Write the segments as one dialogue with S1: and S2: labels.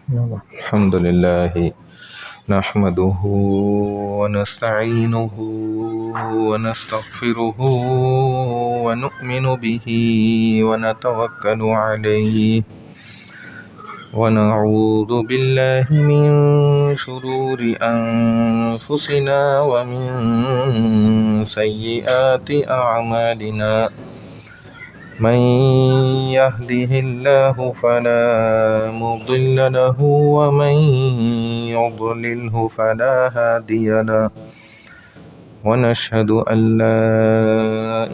S1: الحمد لله نحمده ونستعينه ونستغفره ونؤمن به ونتوكل عليه ونعوذ بالله من شرور أنفسنا ومن سيئات أعمالنا من يهده الله فلا مضل له ومن يضلله فلا هادي له ونشهد أن لا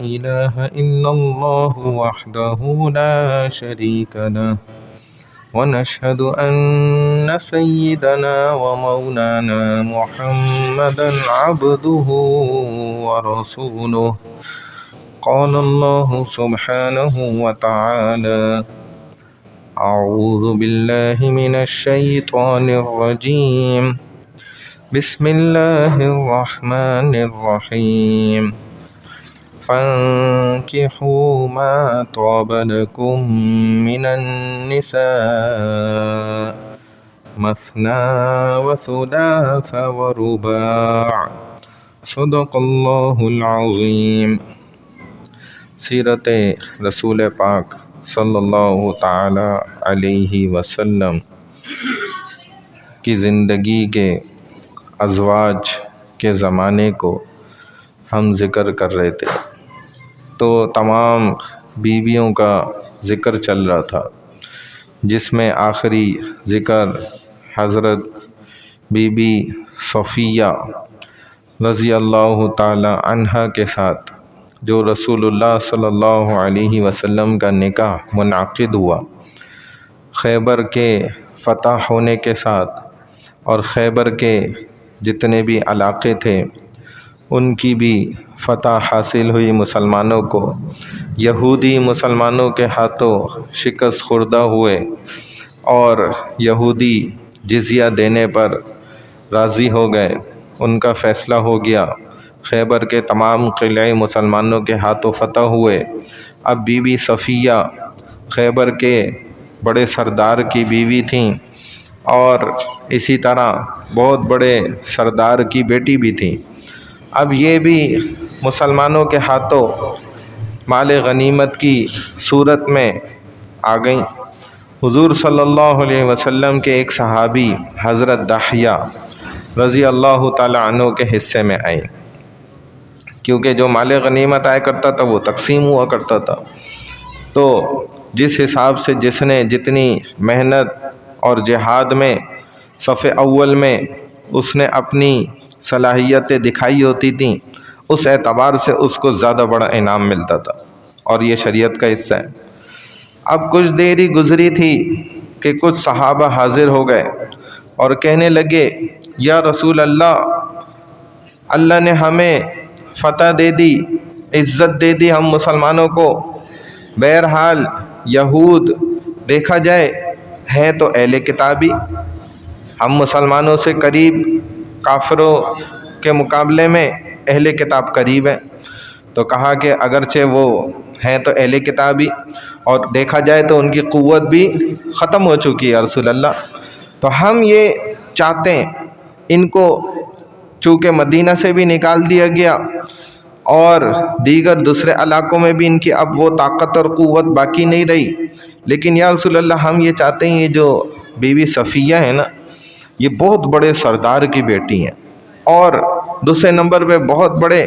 S1: إله إلا الله وحده لا شريك له ونشهد أن سيدنا ومولانا محمدا عبده ورسوله قال الله سبحانه وتعالى أعوذ بالله من الشيطان الرجيم بسم الله الرحمن الرحيم فانكحوا ما طاب لكم من النساء مثنى وثلاث ورباع صدق الله العظيم۔ سیرت رسول پاک صلی اللہ تعالی علیہ وسلم کی زندگی کے ازواج کے زمانے کو ہم ذکر کر رہے تھے، تو تمام بیویوں کا ذکر چل رہا تھا، جس میں آخری ذکر حضرت بی بی صفیہ رضی اللہ تعالی عنہا کے ساتھ جو رسول اللہ صلی اللہ علیہ وسلم کا نکاح منعقد ہوا خیبر کے فتح ہونے کے ساتھ، اور خیبر کے جتنے بھی علاقے تھے ان کی بھی فتح حاصل ہوئی مسلمانوں کو۔ یہودی مسلمانوں کے ہاتھوں شکست خوردہ ہوئے اور یہودی جزیہ دینے پر راضی ہو گئے، ان کا فیصلہ ہو گیا۔ خیبر کے تمام قلعے مسلمانوں کے ہاتھوں فتح ہوئے۔ اب بی بی صفیہ خیبر کے بڑے سردار کی بیوی تھیں، اور اسی طرح بہت بڑے سردار کی بیٹی بھی تھیں۔ اب یہ بھی مسلمانوں کے ہاتھوں مال غنیمت کی صورت میں آ گئیں۔ حضور صلی اللہ علیہ وسلم کے ایک صحابی حضرت دحیہ رضی اللہ تعالی عنہ کے حصے میں آئیں، کیونکہ جو مال غنیمت آیا کرتا تھا وہ تقسیم ہوا کرتا تھا۔ تو جس حساب سے جس نے جتنی محنت اور جہاد میں صف اول میں اس نے اپنی صلاحیتیں دکھائی ہوتی تھیں، اس اعتبار سے اس کو زیادہ بڑا انعام ملتا تھا، اور یہ شریعت کا حصہ ہے۔ اب کچھ دیر ہی گزری تھی کہ کچھ صحابہ حاضر ہو گئے اور کہنے لگے، یا رسول اللہ، اللہ نے ہمیں فتح دے دی، عزت دے دی ہم مسلمانوں کو، بہرحال یہود دیکھا جائے ہیں تو اہل کتابی، ہم مسلمانوں سے قریب، کافروں کے مقابلے میں اہل کتاب قریب ہیں۔ تو کہا کہ اگرچہ وہ ہیں تو اہل کتابی، اور دیکھا جائے تو ان کی قوت بھی ختم ہو چکی ہے رسول اللہ، تو ہم یہ چاہتے ہیں، ان کو چونکہ مدینہ سے بھی نکال دیا گیا اور دیگر دوسرے علاقوں میں بھی ان کی اب وہ طاقت اور قوت باقی نہیں رہی، لیکن یا رسول اللہ ہم یہ چاہتے ہیں یہ جو بی بی صفیہ ہے نا، یہ بہت بڑے سردار کی بیٹی ہیں، اور دوسرے نمبر پہ بہت بڑے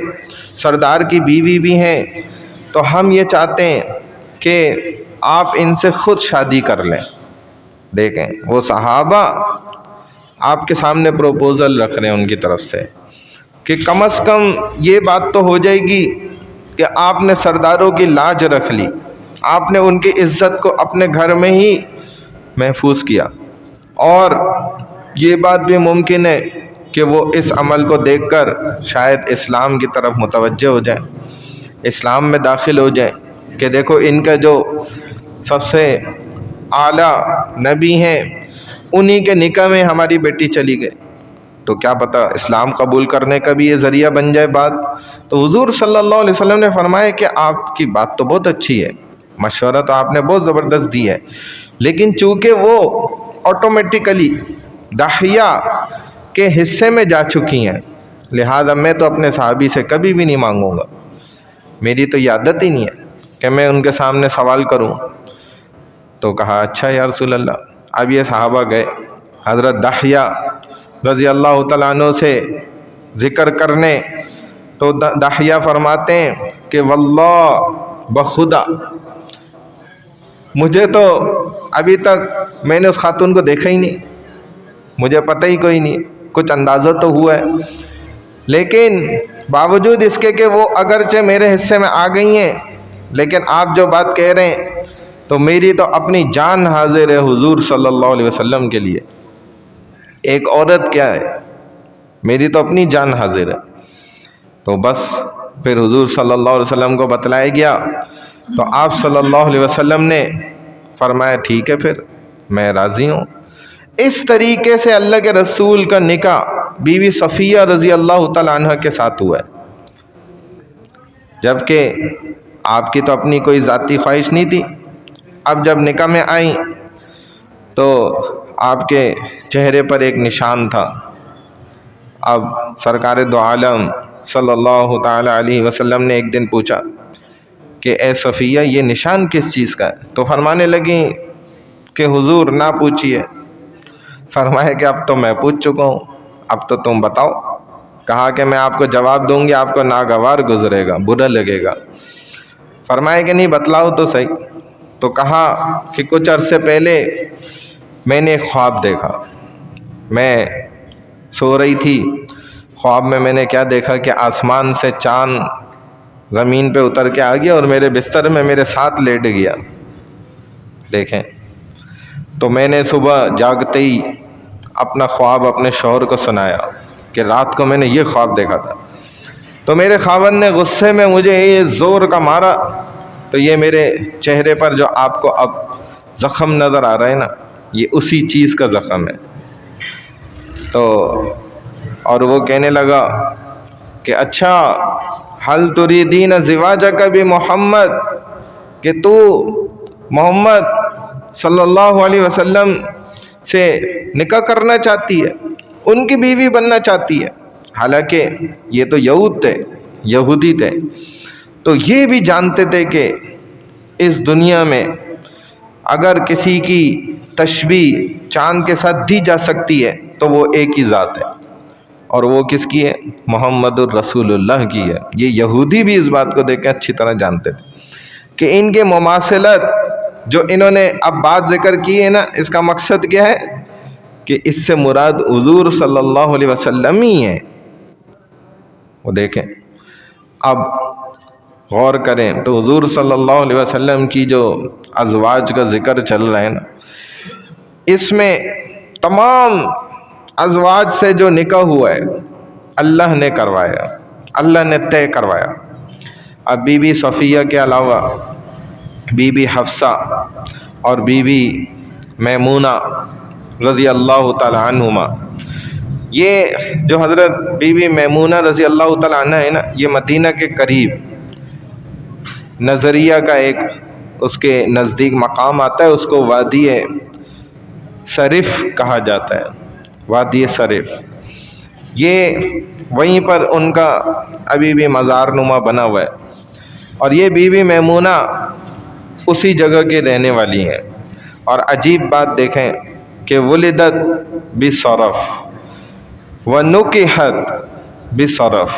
S1: سردار کی بیوی بھی ہیں، تو ہم یہ چاہتے ہیں کہ آپ ان سے خود شادی کر لیں۔ دیکھیں وہ صحابہ آپ کے سامنے پروپوزل رکھ رہے ہیں ان کی طرف سے کہ کم از کم یہ بات تو ہو جائے گی کہ آپ نے سرداروں کی لاج رکھ لی، آپ نے ان کی عزت کو اپنے گھر میں ہی محفوظ کیا، اور یہ بات بھی ممکن ہے کہ وہ اس عمل کو دیکھ کر شاید اسلام کی طرف متوجہ ہو جائیں، اسلام میں داخل ہو جائیں، کہ دیکھو ان کا جو سب سے اعلیٰ نبی ہیں انہی کے نکاح میں ہماری بیٹی چلی گئی، تو کیا پتہ اسلام قبول کرنے کا بھی یہ ذریعہ بن جائے بات۔ تو حضور صلی اللہ علیہ وسلم نے فرمایا کہ آپ کی بات تو بہت اچھی ہے، مشورہ تو آپ نے بہت زبردست دی ہے، لیکن چونکہ وہ آٹومیٹیکلی داحیہ کے حصے میں جا چکی ہیں، لہذا میں تو اپنے صحابی سے کبھی بھی نہیں مانگوں گا، میری تو یہ عادت ہی نہیں ہے کہ میں ان کے سامنے سوال کروں۔ تو کہا اچھا یا رسول اللہ۔ اب یہ صحابہ گئے حضرت داحیہ رضی اللہ تعالیٰ عنہ سے ذکر کرنے، تو داحیہ فرماتے ہیں کہ واللہ بخدا، مجھے تو ابھی تک میں نے اس خاتون کو دیکھا ہی نہیں، مجھے پتہ ہی کوئی نہیں، کچھ اندازہ تو ہوا ہے، لیکن باوجود اس کے کہ وہ اگرچہ میرے حصے میں آ گئی ہیں، لیکن آپ جو بات کہہ رہے ہیں تو میری تو اپنی جان حاضر ہے حضور صلی اللہ علیہ وسلم کے لیے۔ ایک عورت کیا ہے، میری تو اپنی جان حاضر ہے۔ تو بس پھر حضور صلی اللہ علیہ وسلم کو بتلایا گیا، تو آپ صلی اللہ علیہ وسلم نے فرمایا ٹھیک ہے پھر میں راضی ہوں۔ اس طریقے سے اللہ کے رسول کا نکاح بیوی صفیہ رضی اللہ تعالی عنہ کے ساتھ ہوا ہے، جبکہ آپ کی تو اپنی کوئی ذاتی خواہش نہیں تھی۔ اب جب نکاح میں آئیں تو آپ کے چہرے پر ایک نشان تھا۔ اب سرکار دو عالم صلی اللہ تعالی علیہ وسلم نے ایک دن پوچھا کہ اے صفیہ یہ نشان کس چیز کا ہے؟ تو فرمانے لگیں کہ حضور نہ پوچھئے۔ فرمایا کہ اب تو میں پوچھ چکا ہوں، اب تو تم بتاؤ۔ کہا کہ میں آپ کو جواب دوں گی، آپ کو ناگوار گزرے گا، برا لگے گا۔ فرمایا کہ نہیں بتلاؤ تو صحیح۔ تو کہا کہ کچھ عرصے پہلے میں نے ایک خواب دیکھا، میں سو رہی تھی، خواب میں نے کیا دیکھا کہ آسمان سے چاند زمین پہ اتر کے آ گیا اور میرے بستر میں میرے ساتھ لیٹ گیا۔ دیکھیں، تو میں نے صبح جاگتے ہی اپنا خواب اپنے شوہر کو سنایا کہ رات کو میں نے یہ خواب دیکھا تھا۔ تو میرے خاوند نے غصے میں مجھے یہ زور کا مارا، تو یہ میرے چہرے پر جو آپ کو اب زخم نظر آ رہا ہے نا، یہ اسی چیز کا زخم ہے۔ تو اور وہ کہنے لگا کہ اچھا حل تریدین زواجک بمحمد، کہ تو محمد صلی اللہ علیہ وسلم سے نکاح کرنا چاہتی ہے، ان کی بیوی بننا چاہتی ہے۔ حالانکہ یہ تو یہودی تھے، تو یہ بھی جانتے تھے کہ اس دنیا میں اگر کسی کی تشبیہ چاند کے ساتھ دی جا سکتی ہے تو وہ ایک ہی ذات ہے، اور وہ کس کی ہے؟ محمد الرسول اللہ کی ہے۔ یہ یہودی بھی اس بات کو دیکھ کے اچھی طرح جانتے تھے کہ ان کے مماثلت جو انہوں نے اب بات ذکر کی ہے نا، اس کا مقصد کیا ہے کہ اس سے مراد حضور صلی اللہ علیہ وسلم ہی ہے۔ وہ دیکھیں، اب غور کریں تو حضور صلی اللہ علیہ وسلم کی جو ازواج کا ذکر چل رہا ہے نا، اس میں تمام ازواج سے جو نکاح ہوا ہے اللہ نے کروایا، اللہ نے طے کروایا۔ اب بی بی صفیہ کے علاوہ بی بی حفصہ اور بی بی میمونہ رضی اللہ تعالی عنہما، یہ جو حضرت بی بی میمونہ رضی اللہ تعالی عنہ ہے نا، یہ مدینہ کے قریب نظریہ کا ایک اس کے نزدیک مقام آتا ہے، اس کو وادی صرف کہا جاتا ہے، وادی صرف۔ یہ وہیں پر ان کا ابھی بھی مزار نما بنا ہوا ہے، اور یہ بی بی میمونہ اسی جگہ کے رہنے والی ہیں۔ اور عجیب بات دیکھیں کہ ولدت بصرف ونکحت بصرف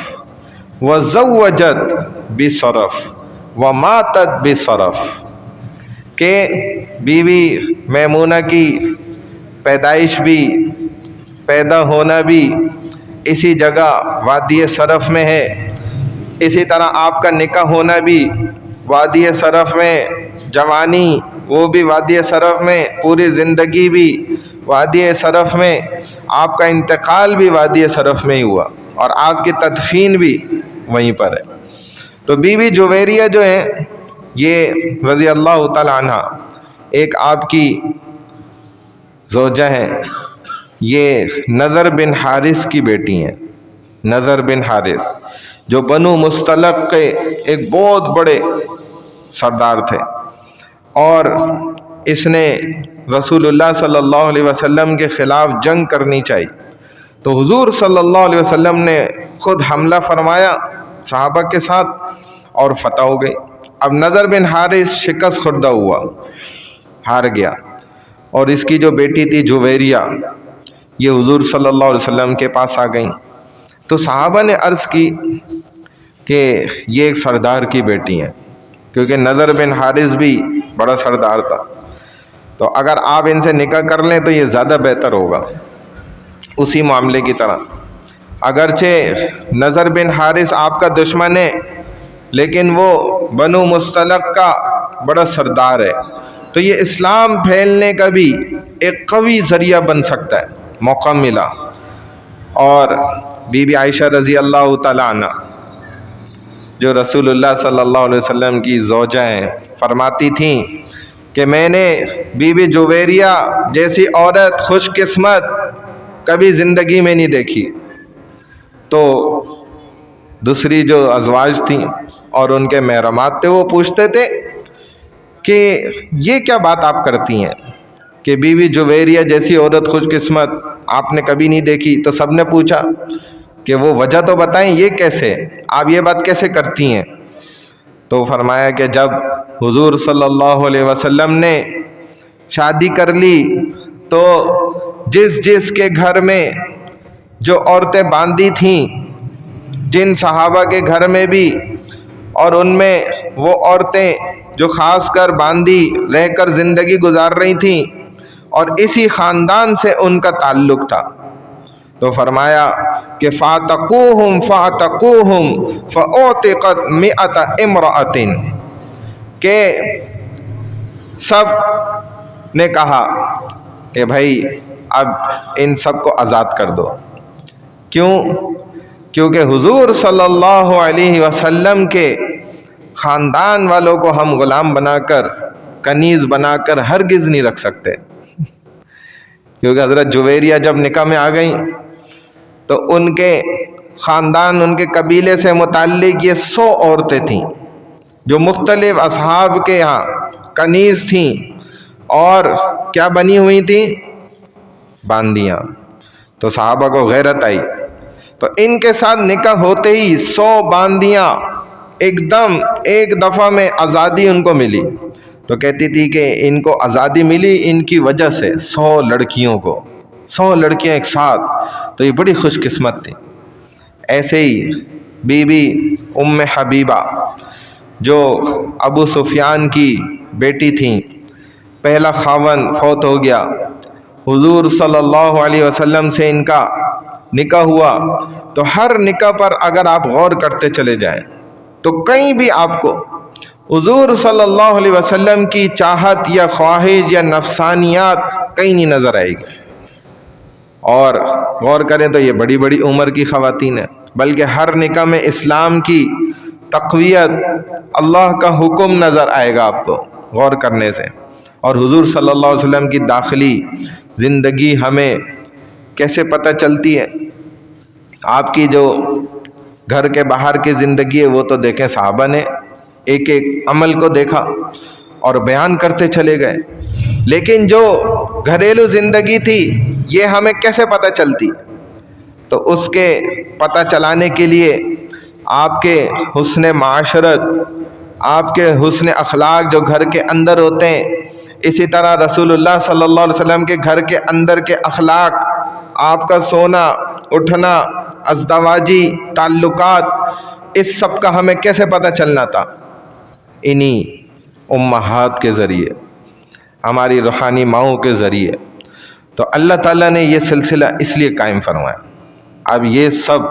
S1: وزوجت بصرف وماتت بصرف، کہ بیوی میمونہ کی پیدائش بھی، پیدا ہونا بھی اسی جگہ وادی صرف میں ہے، اسی طرح آپ کا نکاح ہونا بھی وادی صرف میں، جوانی وہ بھی وادی صرف میں، پوری زندگی بھی وادی صرف میں، آپ کا انتقال بھی وادی صرف میں ہی ہوا، اور آپ کی تدفین بھی وہیں پر ہے۔ تو بی بی جویریہ جو ہیں یہ رضی اللہ تعالی عنہ ایک آپ کی زوجہ ہیں، یہ نضر بن حارث کی بیٹی ہیں۔ نضر بن حارث جو بنو مستلق کے ایک بہت بڑے سردار تھے، اور اس نے رسول اللہ صلی اللہ علیہ وسلم کے خلاف جنگ کرنی چاہیے، تو حضور صلی اللہ علیہ وسلم نے خود حملہ فرمایا صحابہ کے ساتھ اور فتح ہو گئی۔ اب نضر بن حارث شکست خوردہ ہوا، ہار گیا، اور اس کی جو بیٹی تھی جویریہ، یہ حضور صلی اللہ علیہ وسلم کے پاس آ گئیں۔ تو صحابہ نے عرض کی کہ یہ ایک سردار کی بیٹی ہیں، کیونکہ نضر بن حارث بھی بڑا سردار تھا، تو اگر آپ ان سے نکاح کر لیں تو یہ زیادہ بہتر ہوگا۔ اسی معاملے کی طرح اگرچہ نضر بن حارث آپ کا دشمن ہے، لیکن وہ بنو مستلق کا بڑا سردار ہے، تو یہ اسلام پھیلنے کا بھی ایک قوی ذریعہ بن سکتا ہے۔ موقع ملا، اور بی بی عائشہ رضی اللہ تعالیٰ عنہ جو رسول اللہ صلی اللہ علیہ وسلم کی زوجہ ہیں، فرماتی تھیں کہ میں نے بی بی جویریہ جیسی عورت خوش قسمت کبھی زندگی میں نہیں دیکھی۔ تو دوسری جو ازواج تھیں اور ان کے محرمات تھے، وہ پوچھتے تھے کہ یہ کیا بات آپ کرتی ہیں کہ بی بی جویریہ جیسی عورت خوش قسمت آپ نے کبھی نہیں دیکھی؟ تو سب نے پوچھا کہ وہ وجہ تو بتائیں، یہ کیسے، آپ یہ بات کیسے کرتی ہیں؟ تو فرمایا کہ جب حضور صلی اللہ علیہ وسلم نے شادی کر لی تو جس کے گھر میں جو عورتیں باندھی تھیں، جن صحابہ کے گھر میں بھی، اور ان میں وہ عورتیں جو خاص کر باندھی رہ کر زندگی گزار رہی تھیں اور اسی خاندان سے ان کا تعلق تھا، تو فرمایا کہ فَاتَقُوهُمْ فَأُعْتِقَتْ مِئَةَ امْرَأَةٍ، کہ سب نے کہا کہ بھائی اب ان سب کو آزاد کر دو۔ کیوں؟ کیونکہ حضور صلی اللہ علیہ وسلم کے خاندان والوں کو ہم غلام بنا کر، کنیز بنا کر ہرگز نہیں رکھ سکتے، کیونکہ حضرت جویریہ جب نکاح میں آ گئیں تو ان کے خاندان، ان کے قبیلے سے متعلق یہ 100 عورتیں تھیں جو مختلف اصحاب کے یہاں کنیز تھیں، اور کیا بنی ہوئی تھیں؟ باندیاں۔ تو صحابہ کو غیرت آئی، تو ان کے ساتھ نکاح ہوتے ہی 100 باندیاں ایک دم ایک دفعہ میں آزادی ان کو ملی۔ تو کہتی تھی کہ ان کو آزادی ملی ان کی وجہ سے 100 لڑکیوں کو، 100 لڑکیاں ایک ساتھ، تو یہ بڑی خوش قسمت تھی۔ ایسے ہی بی بی ام حبیبہ جو ابو سفیان کی بیٹی تھیں، پہلا خاوند فوت ہو گیا، حضور صلی اللہ علیہ وسلم سے ان کا نکاح ہوا، تو ہر نکاح پر اگر آپ غور کرتے چلے جائیں تو کہیں بھی آپ کو حضور صلی اللہ علیہ وسلم کی چاہت یا خواہش یا نفسانیات کہیں نہیں نظر آئے گی۔ اور غور کریں تو یہ بڑی بڑی عمر کی خواتین ہیں، بلکہ ہر نکاح میں اسلام کی تقویت، اللہ کا حکم نظر آئے گا آپ کو غور کرنے سے۔ اور حضور صلی اللہ علیہ وسلم کی داخلی زندگی ہمیں کیسے پتہ چلتی ہے؟ آپ کی جو گھر کے باہر کی زندگی ہے وہ تو دیکھیں، صحابہ نے ایک ایک عمل کو دیکھا اور بیان کرتے چلے گئے، لیکن جو گھریلو زندگی تھی یہ ہمیں کیسے پتہ چلتی؟ تو اس کے پتہ چلانے کے لیے آپ کے حسن معاشرت، آپ کے حسن اخلاق جو گھر کے اندر ہوتے ہیں، اسی طرح رسول اللہ صلی اللہ علیہ وسلم کے گھر کے اندر کے اخلاق، آپ کا سونا اٹھنا، ازدواجی تعلقات، اس سب کا ہمیں کیسے پتہ چلنا تھا؟ انہی امہات کے ذریعے، ہماری روحانی ماؤں کے ذریعے۔ تو اللہ تعالیٰ نے یہ سلسلہ اس لیے قائم فرمایا۔ اب یہ سب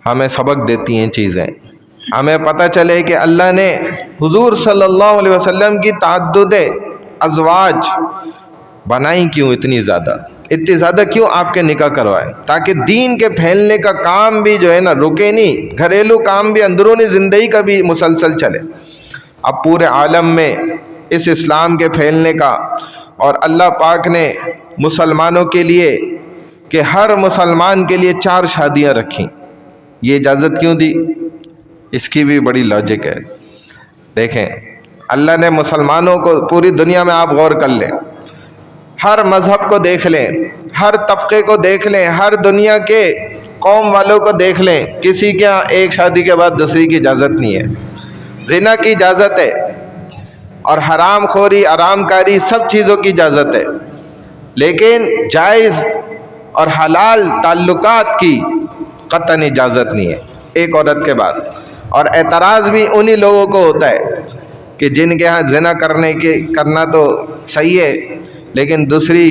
S1: ہمیں سبق دیتی ہیں چیزیں، ہمیں پتہ چلے کہ اللہ نے حضور صلی اللہ علیہ وسلم کی تعدد ازواج بنائیں کیوں، اتنی زیادہ کیوں آپ کے نکاح کروائے، تاکہ دین کے پھیلنے کا کام بھی جو ہے نا رکے نہیں، گھریلو کام بھی، اندرونی زندگی کا بھی مسلسل چلے۔ اب پورے عالم میں اس اسلام کے پھیلنے کا، اور اللہ پاک نے مسلمانوں کے لیے کہ ہر مسلمان کے لیے 4 شادیاں رکھیں، یہ اجازت کیوں دی؟ اس کی بھی بڑی لاجک ہے۔ دیکھیں، اللہ نے مسلمانوں کو پوری دنیا میں آپ غور کر لیں، ہر مذہب کو دیکھ لیں، ہر طبقے کو دیکھ لیں، ہر دنیا کے قوم والوں کو دیکھ لیں، کسی کے یہاں ایک شادی کے بعد دوسری کی اجازت نہیں ہے۔ زنا کی اجازت ہے اور حرام خوری، حرام کاری، سب چیزوں کی اجازت ہے، لیکن جائز اور حلال تعلقات کی قطعاً اجازت نہیں ہے ایک عورت کے بعد۔ اور اعتراض بھی انہی لوگوں کو ہوتا ہے کہ جن کے ہاں زنا کرنا تو صحیح ہے لیکن دوسری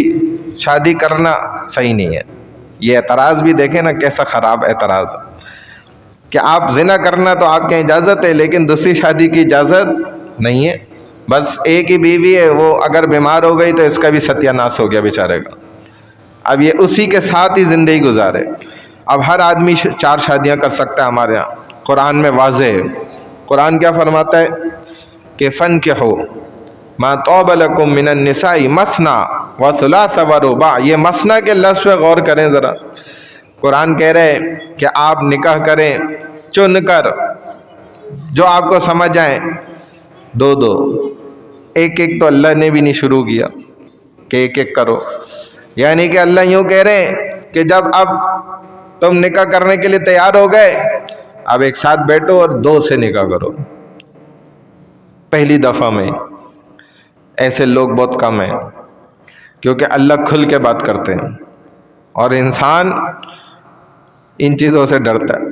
S1: شادی کرنا صحیح نہیں ہے۔ یہ اعتراض بھی دیکھیں نا کیسا خراب اعتراض ہے کہ آپ زنا کرنا تو آپ کے اجازت ہے لیکن دوسری شادی کی اجازت نہیں ہے۔ بس ایک ہی بیوی ہے، وہ اگر بیمار ہو گئی تو اس کا بھی ستیہ ناش ہو گیا بیچارے کا، اب یہ اسی کے ساتھ ہی زندگی گزارے۔ اب ہر آدمی 4 شادیاں کر سکتا ہے ہمارے ہاں، قرآن میں واضح ہے۔ قرآن کیا فرماتا ہے کہ فَانْكِحُوا مَا طَابَ لَكُم مِّنَ النِّسَاءِ مَثْنَىٰ وَثُلَاثَ وَرُبَاعَ۔ یہ مثنیٰ کے لفظ پہ غور کریں ذرا۔ قرآن کہہ رہے کہ آپ نکاح کریں چن کر، جو آپ کو سمجھ آئیں، 2 ایک تو اللہ نے بھی نہیں شروع کیا کہ ایک کرو، یعنی کہ اللہ یوں کہہ رہے ہیں کہ جب اب تم نکاح کرنے کے لیے تیار ہو گئے، اب ایک ساتھ بیٹھو اور 2 سے نکاح کرو۔ پہلی دفعہ میں ایسے لوگ بہت کم ہیں کیونکہ اللہ کھل کے بات کرتے ہیں اور انسان ان چیزوں سے ڈرتا ہے۔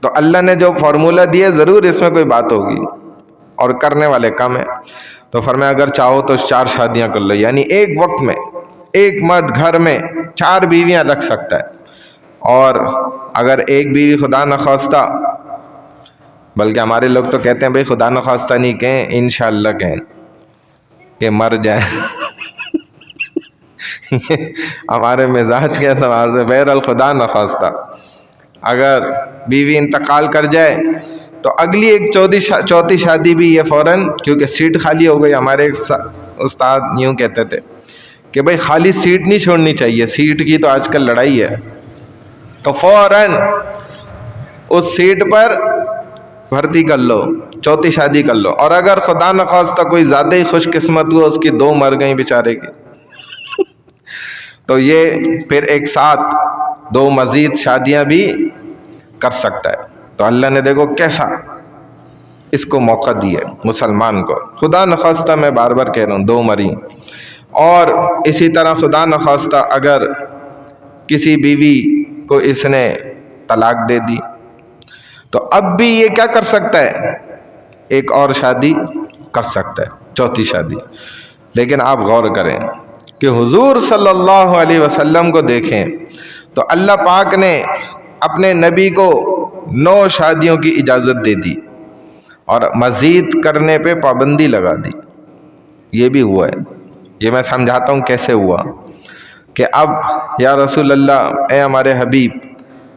S1: تو اللہ نے جو فارمولہ دیا ضرور اس میں کوئی بات ہوگی اور کرنے والے کم ہیں۔ تو فرمایا اگر چاہو تو 4 شادیاں کر لو، یعنی ایک وقت میں ایک مرد گھر میں 4 بیویاں رکھ سکتا ہے۔ اور اگر ایک بیوی خدا نخواستہ، بلکہ ہمارے لوگ تو کہتے ہیں بھئی خدا نخواستہ نہیں کہیں، انشاءاللہ کہیں کہ مر جائے ہمارے مزاج کے اعتبار سے بہرحال خدا نخواستہ اگر بیوی انتقال کر جائے تو اگلی ایک چوتھی شادی بھی یہ فوراً، کیونکہ سیٹ خالی ہو گئی۔ ہمارے ایک استاد یوں کہتے تھے کہ بھئی خالی سیٹ نہیں چھوڑنی چاہیے، سیٹ کی تو آج کل لڑائی ہے، تو فوراً اس سیٹ پر بھرتی کر لو، چوتھی شادی کر لو۔ اور اگر خدا نخواستہ کوئی زیادہ ہی خوش قسمت ہوا، اس کی 2 مر گئیں بیچارے کی، تو یہ پھر ایک ساتھ 2 مزید شادیاں بھی کر سکتا ہے۔ تو اللہ نے دیکھو کیسا اس کو موقع دیا مسلمان کو۔ خدا نخواستہ میں بار بار کہہ رہا ہوں 2 مری، اور اسی طرح خدا نخواستہ اگر کسی بیوی کو اس نے طلاق دے دی تو اب بھی یہ کیا کر سکتا ہے، ایک اور شادی کر سکتا ہے، چوتھی شادی۔ لیکن آپ غور کریں کہ حضور صلی اللہ علیہ وسلم کو دیکھیں تو اللہ پاک نے اپنے نبی کو 9 شادیوں کی اجازت دے دی اور مزید کرنے پہ پابندی لگا دی۔ یہ بھی ہوا ہے، یہ میں سمجھاتا ہوں کیسے ہوا کہ اب یا رسول اللہ، اے ہمارے حبیب،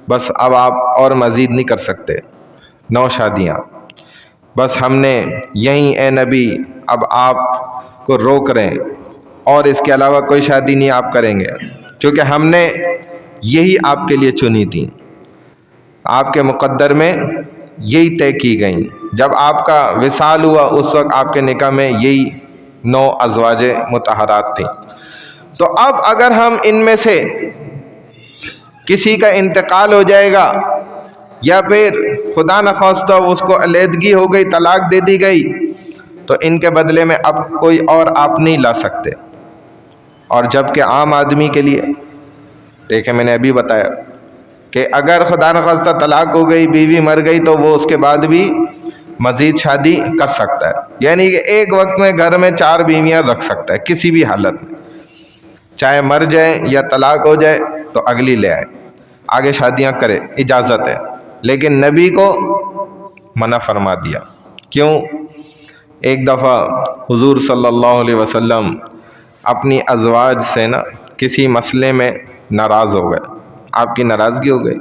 S1: بس اب آپ اور مزید نہیں کر سکتے، 9 شادیاں بس ہم نے یہیں، اے نبی اب آپ کو روک رہے ہیں، اور اس کے علاوہ کوئی شادی نہیں آپ کریں گے، کیونکہ ہم نے یہی آپ کے لیے چنی تھی، آپ کے مقدر میں یہی طے کی گئیں۔ جب آپ کا وصال ہوا اس وقت آپ کے نکاح میں یہی 9 ازواج مطہرات تھیں۔ تو اب اگر ہم ان میں سے کسی کا انتقال ہو جائے گا یا پھر خدا نخواستہ اس کو علیحدگی ہو گئی، طلاق دے دی گئی، تو ان کے بدلے میں اب کوئی اور آپ نہیں لا سکتے۔ اور جبکہ عام آدمی کے لیے دیکھیں، میں نے ابھی بتایا کہ اگر خدا نخواستہ طلاق ہو گئی، بیوی مر گئی، تو وہ اس کے بعد بھی مزید شادی کر سکتا ہے، یعنی کہ ایک وقت میں گھر میں 4 بیویاں رکھ سکتا ہے کسی بھی حالت میں، چاہے مر جائے یا طلاق ہو جائے تو اگلی لے آئے، آگے شادیاں کرے، اجازت ہے۔ لیکن نبی کو منع فرما دیا۔ کیوں؟ ایک دفعہ حضور صلی اللہ علیہ وسلم اپنی ازواج سے کسی مسئلے میں ناراض ہو گئے، آپ کی ناراضگی ہو گئی،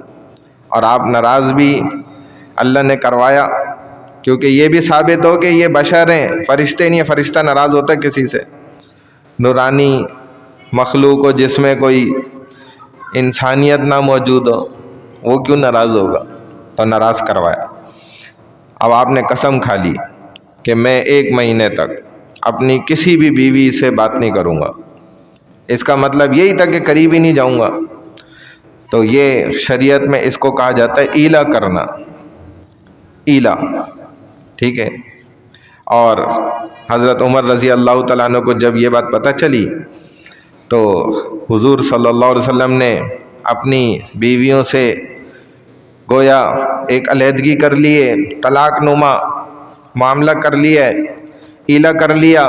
S1: اور آپ ناراض بھی اللہ نے کروایا، کیونکہ یہ بھی ثابت ہو کہ یہ بشر ہیں، فرشتے نہیں ہیں، فرشتہ ناراض ہوتا ہے کسی سے، نورانی مخلوق ہو جس میں کوئی انسانیت نہ موجود ہو، وہ کیوں ناراض ہوگا؟ تو ناراض کروایا۔ اب آپ نے قسم کھا لی کہ میں 1 مہینے تک اپنی کسی بھی بیوی سے بات نہیں کروں گا. اس کا مطلب یہی تھا کہ قریب ہی نہیں جاؤں گا. تو یہ شریعت میں اس کو کہا جاتا ہے ایلا کرنا، ایلا، ٹھیک ہے. اور حضرت عمر رضی اللہ تعالیٰ عنہ کو جب یہ بات پتہ چلی تو حضور صلی اللہ علیہ وسلم نے اپنی بیویوں سے گویا ایک علیحدگی کر لیے، طلاق نما معاملہ کر لیا، ایلا کر لیا.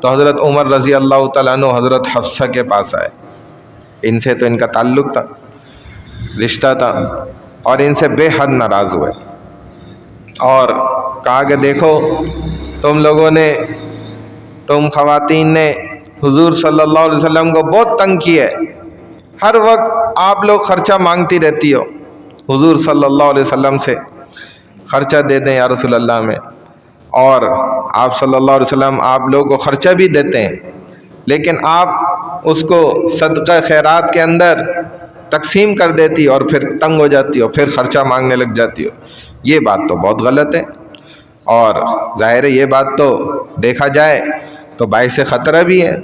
S1: تو حضرت عمر رضی اللہ تعالیٰ عنہ حضرت حفصہ کے پاس آئے. ان سے تو ان کا تعلق تھا، رشتہ تھا، اور ان سے بے حد ناراض ہوئے اور کہا کہ دیکھو تم خواتین نے حضور صلی اللہ علیہ وسلم کو بہت تنگ کیا ہے، ہر وقت آپ لوگ خرچہ مانگتی رہتی ہو حضور صلی اللہ علیہ وسلم سے، خرچہ دے دیں یا رسول اللہ میں. اور آپ صلی اللہ علیہ وسلم آپ لوگوں کو خرچہ بھی دیتے ہیں، لیکن آپ اس کو صدقہ خیرات کے اندر تقسیم کر دیتی اور پھر تنگ ہو جاتی ہو، پھر خرچہ مانگنے لگ جاتی ہو. یہ بات تو بہت غلط ہے، اور ظاہر ہے یہ بات تو دیکھا جائے تو باعث خطرہ بھی ہے.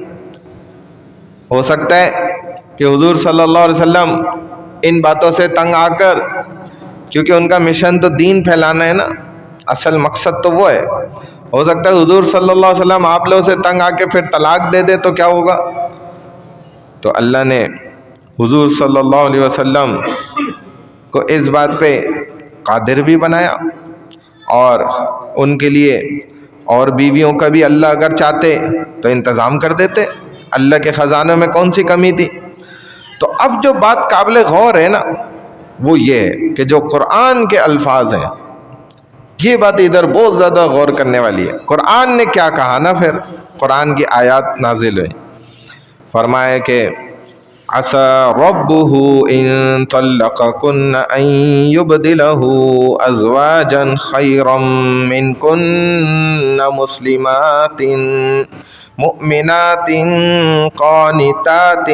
S1: ہو سکتا ہے کہ حضور صلی اللہ علیہ وسلم ان باتوں سے تنگ آ کر، کیونکہ ان کا مشن تو دین پھیلانا ہے نا، اصل مقصد تو وہ ہے. ہو سکتا ہے حضور صلی اللہ علیہ وسلم آپ لوگوں سے تنگ آ کے پھر طلاق دے دے تو کیا ہوگا. تو اللہ نے حضور صلی اللہ علیہ وسلم کو اس بات پہ قادر بھی بنایا، اور ان کے لیے اور بیویوں کا بھی اللہ اگر چاہتے تو انتظام کر دیتے. اللہ کے خزانوں میں کون سی کمی تھی. تو اب جو بات قابل غور ہے نا وہ یہ ہے کہ جو قرآن کے الفاظ ہیں، یہ بات ادھر بہت زیادہ غور کرنے والی ہے. قرآن نے کیا کہا نا، پھر قرآن کی آیات نازل ہوئی، فرمایا کہ عسى ربه إن طلقكن أن يبدله أزواجا خيرا منكن مسلمات مؤمنات قانتات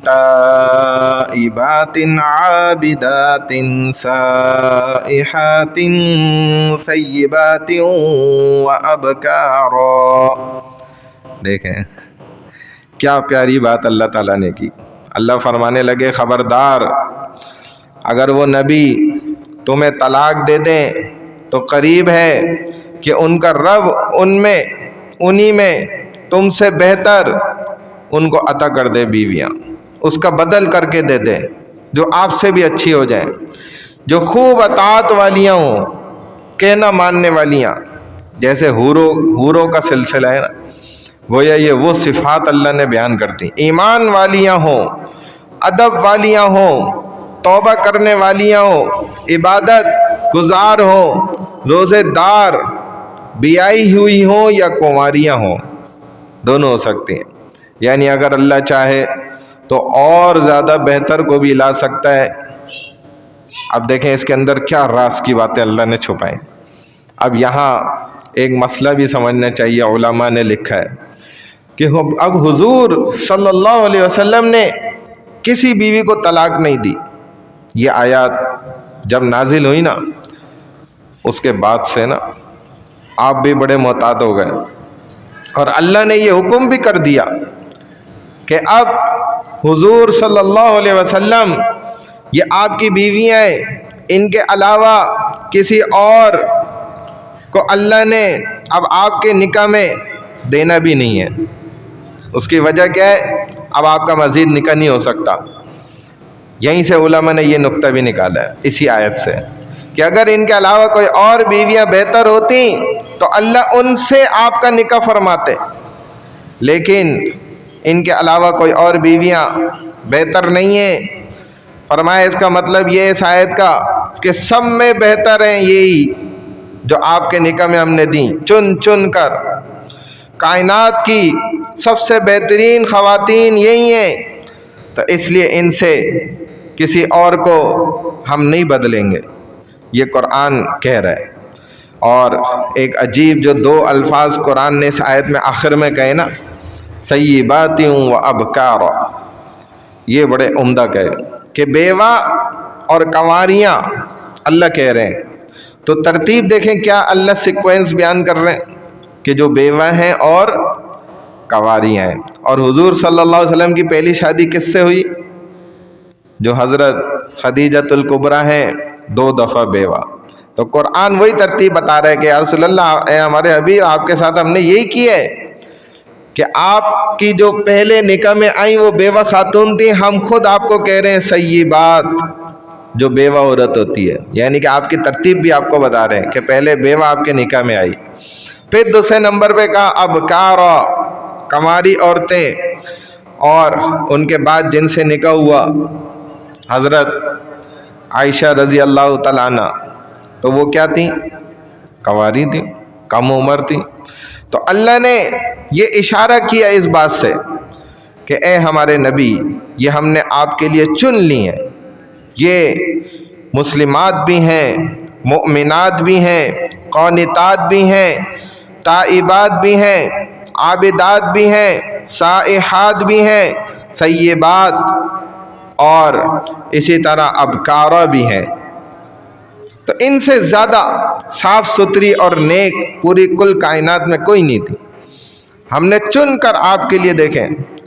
S1: تائبات عابدات سائحات ثيبات وأبكارا. دیکھیں کیا پیاری بات اللہ تعالیٰ نے کی. اللہ فرمانے لگے خبردار اگر وہ نبی تمہیں طلاق دے دیں تو قریب ہے کہ ان کا رب انہی میں تم سے بہتر ان کو عطا کر دے بیویاں، اس کا بدل کر کے دے دے جو آپ سے بھی اچھی ہو جائیں، جو خوب اطاعت والیاں ہوں، کہنا ماننے والیاں. جیسے حوروں کا سلسلہ ہے نا، گویا یہ وہ صفات اللہ نے بیان کرتی، ایمان والیاں ہوں، ادب والیاں ہوں، توبہ کرنے والیاں ہوں، عبادت گزار ہوں، روزے دار، بیائی ہوئی ہوں یا کنواریاں ہوں، دونوں ہو سکتی ہیں. یعنی اگر اللہ چاہے تو اور زیادہ بہتر کو بھی لا سکتا ہے. اب دیکھیں اس کے اندر کیا راز کی باتیں اللہ نے چھپائیں. اب یہاں ایک مسئلہ بھی سمجھنا چاہیے، علماء نے لکھا ہے کہ اب حضور صلی اللہ علیہ وسلم نے کسی بیوی کو طلاق نہیں دی. یہ آیات جب نازل ہوئی نا اس کے بعد سے نا آپ بھی بڑے محتاط ہو گئے، اور اللہ نے یہ حکم بھی کر دیا کہ اب حضور صلی اللہ علیہ وسلم یہ آپ کی بیویاں ہیں، ان کے علاوہ کسی اور کو اللہ نے اب آپ کے نکاح میں دینا بھی نہیں ہے. اس کی وجہ کیا ہے؟ اب آپ کا مزید نکاح نہیں ہو سکتا. یہیں سے علماء نے یہ نقطہ بھی نکالا ہے اسی آیت سے کہ اگر ان کے علاوہ کوئی اور بیویاں بہتر ہوتی تو اللہ ان سے آپ کا نکاح فرماتے، لیکن ان کے علاوہ کوئی اور بیویاں بہتر نہیں ہیں. فرمایا اس کا مطلب یہ اس آیت کا کہ سب میں بہتر ہیں یہی جو آپ کے نکاح میں ہم نے دیں، چن چن کر. کائنات کی سب سے بہترین خواتین یہی ہیں، تو اس لیے ان سے کسی اور کو ہم نہیں بدلیں گے. یہ قرآن کہہ رہا ہے. اور ایک عجیب جو 2 الفاظ قرآن نے اس آیت میں آخر میں کہے نا، سیبات و ابکارا، یہ بڑے عمدہ کہے کہ بیوہ اور کنواریاں اللہ کہہ رہے ہیں. تو ترتیب دیکھیں کیا اللہ سیکوینس بیان کر رہے ہیں. کہ جو بیوہ ہیں اور کنواری ہیں. اور حضور صلی اللہ علیہ وسلم کی پہلی شادی کس سے ہوئی؟ جو حضرت خدیجۃ الکبریٰ ہیں، 2 دفعہ بیوہ. تو قرآن وہی ترتیب بتا رہا ہے کہ یا رسول اللہ، اے ہمارے حبیب، آپ کے ساتھ ہم نے یہی کیا ہے کہ آپ کی جو پہلے نکاح میں آئیں وہ بیوہ خاتون تھیں. ہم خود آپ کو کہہ رہے ہیں سیبات، جو بیوہ عورت ہوتی ہے، یعنی کہ آپ کی ترتیب بھی آپ کو بتا رہے ہیں کہ پہلے بیوہ آپ کے نکاح میں آئی. پھر دوسرے نمبر پہ کہا ابکارا، کنواری عورتیں، اور ان کے بعد جن سے نکاح ہوا حضرت عائشہ رضی اللہ تعالیٰ عنہ، تو وہ کیا تھیں؟ کنواری تھیں، کم عمر تھیں. تو اللہ نے یہ اشارہ کیا اس بات سے کہ اے ہمارے نبی، یہ ہم نے آپ کے لیے چن لی ہیں، یہ مسلمات بھی ہیں، مؤمنات بھی ہیں، قانتات بھی ہیں، تائبات بھی ہیں، عابدات بھی ہیں، سائحات بھی ہیں، سیبات، اور اسی طرح ابکارہ بھی ہیں. تو ان سے زیادہ صاف ستھری اور نیک پوری کل کائنات میں کوئی نہیں تھی. ہم نے چن کر آپ کے لیے، دیکھیں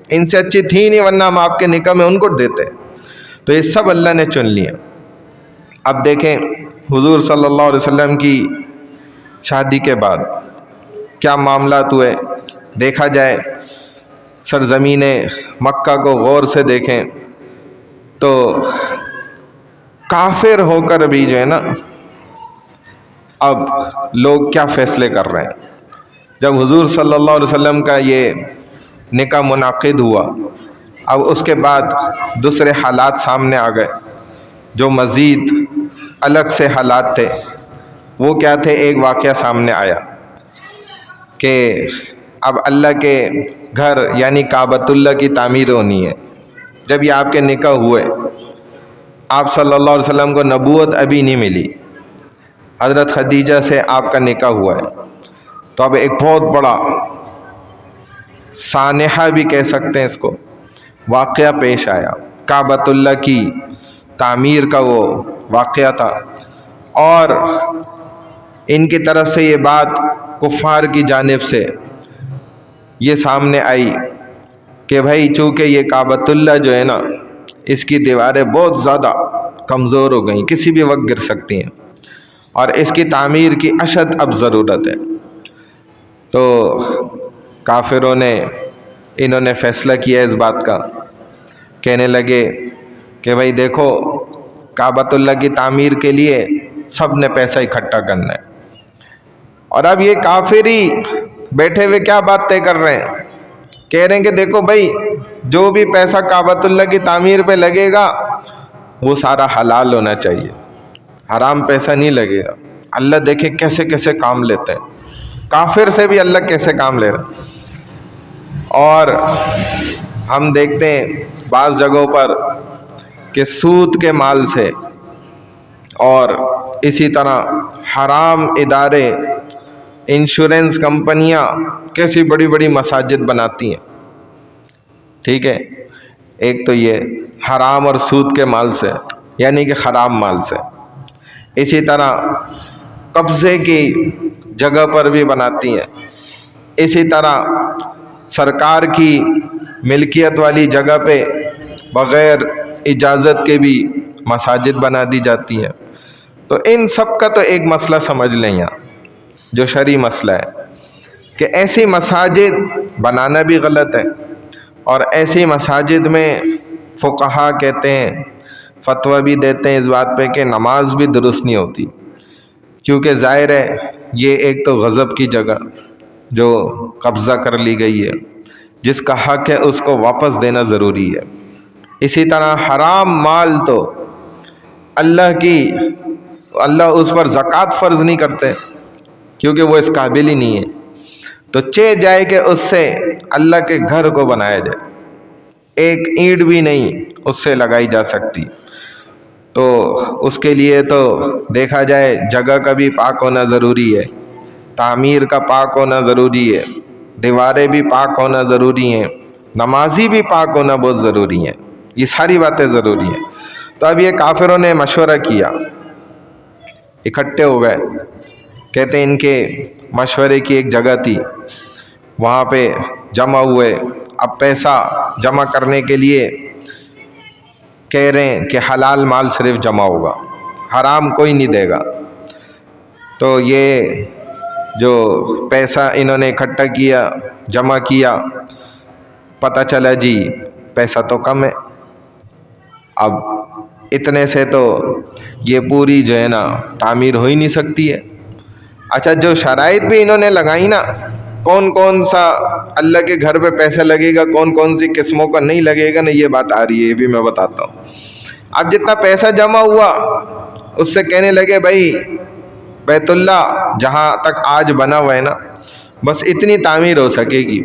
S1: ان سے اچھی تھی نہیں ورنہ ہم آپ کے نکاح میں ان کو دیتے. تو یہ سب اللہ نے چن لیا. اب دیکھیں حضور صلی اللہ علیہ وسلم کی شادی کے بعد کیا معاملات ہوئے. دیکھا جائے سرزمین مکہ کو غور سے دیکھیں تو کافر ہو کر بھی جو ہے نا، اب لوگ کیا فیصلے کر رہے ہیں. جب حضور صلی اللہ علیہ وسلم کا یہ نکاح منعقد ہوا، اب اس کے بعد دوسرے حالات سامنے آ گئے جو مزید الگ سے حالات تھے. وہ کیا تھے؟ ایک واقعہ سامنے آیا کہ اب اللہ کے گھر یعنی کعبۃ اللہ کی تعمیر ہونی ہے. جب یہ آپ کے نکاح ہوئے، آپ صلی اللہ علیہ وسلم کو نبوت ابھی نہیں ملی، حضرت خدیجہ سے آپ کا نکاح ہوا ہے. تو اب ایک بہت بڑا سانحہ بھی کہہ سکتے ہیں اس کو، واقعہ پیش آیا. کعبۃ اللہ کی تعمیر کا وہ واقعہ تھا، اور ان کی طرف سے یہ بات کفار کی جانب سے یہ سامنے آئی کہ بھائی چونکہ یہ کعبۃ اللہ جو ہے نا، اس کی دیواریں بہت زیادہ کمزور ہو گئیں، کسی بھی وقت گر سکتی ہیں، اور اس کی تعمیر کی اشد اب ضرورت ہے. تو کافروں نے انہوں نے فیصلہ کیا اس بات کا، کہنے لگے کہ بھائی دیکھو، کعبۃ اللہ کی تعمیر کے لیے سب نے پیسہ اکٹھا کرنا ہے. اور اب یہ کافر ہی بیٹھے ہوئے کیا بات طے کر رہے ہیں، کہہ رہے ہیں کہ دیکھو بھائی، جو بھی پیسہ کعبۃ اللہ کی تعمیر پہ لگے گا وہ سارا حلال ہونا چاہیے، حرام پیسہ نہیں لگے گا. اللہ دیکھے کیسے کیسے کام لیتے ہیں، کافر سے بھی اللہ کیسے کام لے رہا ہے. اور ہم دیکھتے ہیں بعض جگہوں پر کہ سود کے مال سے اور اسی طرح حرام ادارے، انشورنس کمپنیاں کیسی بڑی بڑی مساجد بناتی ہیں. ٹھیک ہے، ایک تو یہ حرام اور سود کے مال سے، یعنی کہ خراب مال سے. اسی طرح قبضے کی جگہ پر بھی بناتی ہیں. اسی طرح سرکار کی ملکیت والی جگہ پہ بغیر اجازت کے بھی مساجد بنا دی جاتی ہیں. تو ان سب کا تو ایک مسئلہ سمجھ لیں یہاں، جو شرعی مسئلہ ہے، کہ ایسی مساجد بنانا بھی غلط ہے، اور ایسی مساجد میں فقہا کہتے ہیں، فتویٰ بھی دیتے ہیں اس بات پہ کہ نماز بھی درست نہیں ہوتی، کیونکہ ظاہر ہے یہ ایک تو غضب کی جگہ جو قبضہ کر لی گئی ہے، جس کا حق ہے اس کو واپس دینا ضروری ہے. اسی طرح حرام مال تو اللہ اس پر زکوٰۃ فرض نہیں کرتے، کیونکہ وہ اس قابل ہی نہیں ہے. تو جائے کہ اس سے اللہ کے گھر کو بنایا جائے، ایک اینٹ بھی نہیں اس سے لگائی جا سکتی. تو اس کے لیے تو دیکھا جائے جگہ کا بھی پاک ہونا ضروری ہے، تعمیر کا پاک ہونا ضروری ہے، دیواریں بھی پاک ہونا ضروری ہیں، نمازی بھی پاک ہونا بہت ضروری ہے. یہ ساری باتیں ضروری ہیں. تو اب یہ کافروں نے مشورہ کیا، اکٹھے ہو گئے، کہتے ہیں ان کے مشورے کی ایک جگہ تھی، وہاں پہ جمع ہوئے. اب پیسہ جمع کرنے کے لیے کہہ رہے ہیں کہ حلال مال صرف جمع ہوگا، حرام کوئی نہیں دے گا. تو یہ جو پیسہ انہوں نے اکٹھا کیا، جمع کیا، پتہ چلا جی پیسہ تو کم ہے. اب اتنے سے تو یہ پوری جو ہے نا تعمیر ہو ہی نہیں سکتی ہے. اچھا، جو شرائط بھی انہوں نے لگائی نا، کون کون سا اللہ کے گھر پہ پیسہ لگے گا، کون کون سی قسموں کا نہیں لگے گا نا، یہ بات آ رہی ہے، یہ بھی میں بتاتا ہوں. اب جتنا پیسہ جمع ہوا اس سے کہنے لگے بھائی بیت اللہ جہاں تک آج بنا ہوا ہے نا، بس اتنی تعمیر ہو سکے گی،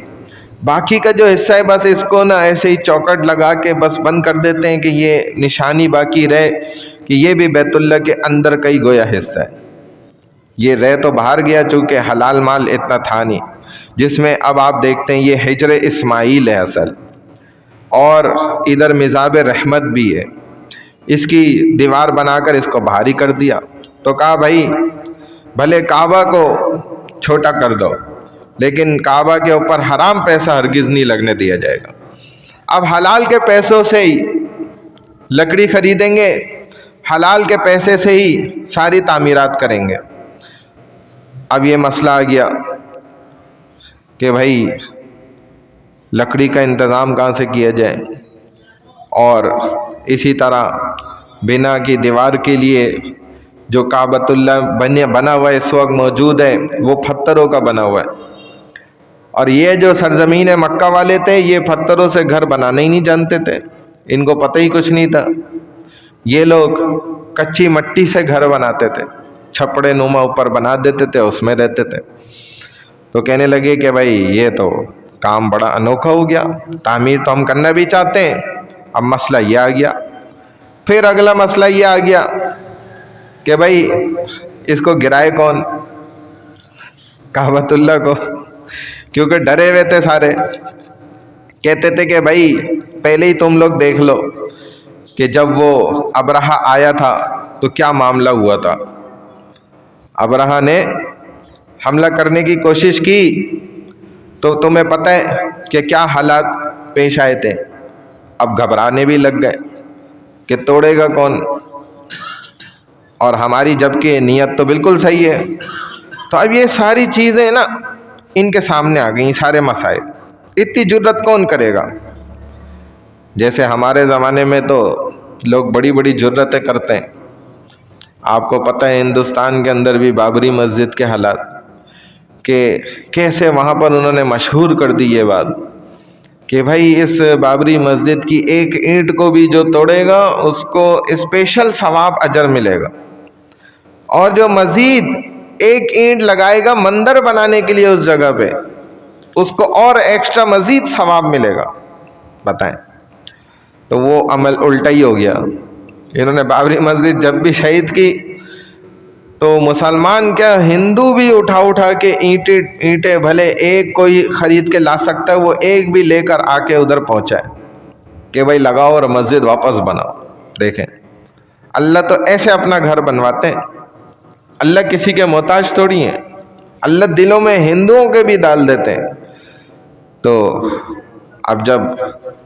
S1: باقی کا جو حصہ ہے بس اس کو نا ایسے ہی چوکٹ لگا کے بس بند کر دیتے ہیں کہ یہ نشانی باقی رہے کہ یہ بھی بیت اللہ کے اندر کا ہی گویا حصہ ہے. یہ رہ تو باہر گیا چونکہ حلال مال اتنا تھا نہیں، جس میں اب آپ دیکھتے ہیں یہ حجر اسماعیل ہے اصل، اور ادھر مزاب رحمت بھی ہے. اس کی دیوار بنا کر اس کو بھاری کر دیا. تو کہا بھائی بھلے کعبہ کو چھوٹا کر دو لیکن کعبہ کے اوپر حرام پیسہ ہرگز نہیں لگنے دیا جائے گا. اب حلال کے پیسوں سے ہی لکڑی خریدیں گے، حلال کے پیسے سے ہی ساری تعمیرات کریں گے. اب یہ مسئلہ آ گیا کہ بھائی لکڑی کا انتظام کہاں سے کیا جائے، اور اسی طرح بنا کی دیوار کے لیے جو کعبۃ اللہ بنا ہوا ہے اس وقت موجود ہے وہ پتھروں کا بنا ہوا ہے، اور یہ جو سرزمین مکہ والے تھے یہ پتھروں سے گھر بنانا ہی نہیں جانتے تھے، ان کو پتہ ہی کچھ نہیں تھا. یہ لوگ کچی مٹی سے گھر بناتے تھے، چھپڑے نما اوپر بنا دیتے تھے، اس میں رہتے تھے. تو کہنے لگے کہ بھائی یہ تو کام بڑا انوکھا ہو گیا، تعمیر تو ہم کرنا بھی چاہتے ہیں. اب مسئلہ یہ آ گیا. پھر اگلا مسئلہ یہ آ گیا کہ بھائی اس کو گرائے کون؟ کعبۃ اللہ کو، کیونکہ ڈرے ہوئے تھے سارے. کہتے تھے کہ بھائی پہلے ہی تم لوگ دیکھ لو کہ جب وہ ابرہہ آیا تھا تو کیا معاملہ ہوا تھا. ابرہہ نے حملہ کرنے کی کوشش کی تو تمہیں پتہ ہے کہ کیا حالات پیش آئے تھے. اب گھبرانے بھی لگ گئے کہ توڑے گا کون، اور ہماری جبکہ نیت تو بالکل صحیح ہے. تو اب یہ ساری چیزیں نا ان کے سامنے آ گئیں، سارے مسائل. اتنی جرت کون کرے گا؟ جیسے ہمارے زمانے میں تو لوگ بڑی بڑی جرتیں کرتے ہیں. آپ کو پتہ ہے ہندوستان کے اندر بھی بابری مسجد کے حالات، کہ کیسے وہاں پر انہوں نے مشہور کر دی یہ بات کہ بھائی اس بابری مسجد کی ایک اینٹ کو بھی جو توڑے گا اس کو اسپیشل ثواب اجر ملے گا، اور جو مزید ایک اینٹ لگائے گا مندر بنانے کے لیے اس جگہ پہ اس کو اور ایکسٹرا مزید ثواب ملے گا. بتائیں، تو وہ عمل الٹا ہی ہو گیا. انہوں نے بابری مسجد جب بھی شہید کی تو مسلمان کیا ہندو بھی اٹھا کے اینٹیں بھلے ایک کوئی خرید کے لا سکتا ہے وہ ایک بھی لے کر آ کے ادھر پہنچائے کہ بھائی لگاؤ اور مسجد واپس بناؤ. دیکھیں اللہ تو ایسے اپنا گھر بنواتے ہیں، اللہ کسی کے محتاج تھوڑی ہیں. اللہ دلوں میں ہندوؤں کے بھی ڈال دیتے ہیں. تو اب جب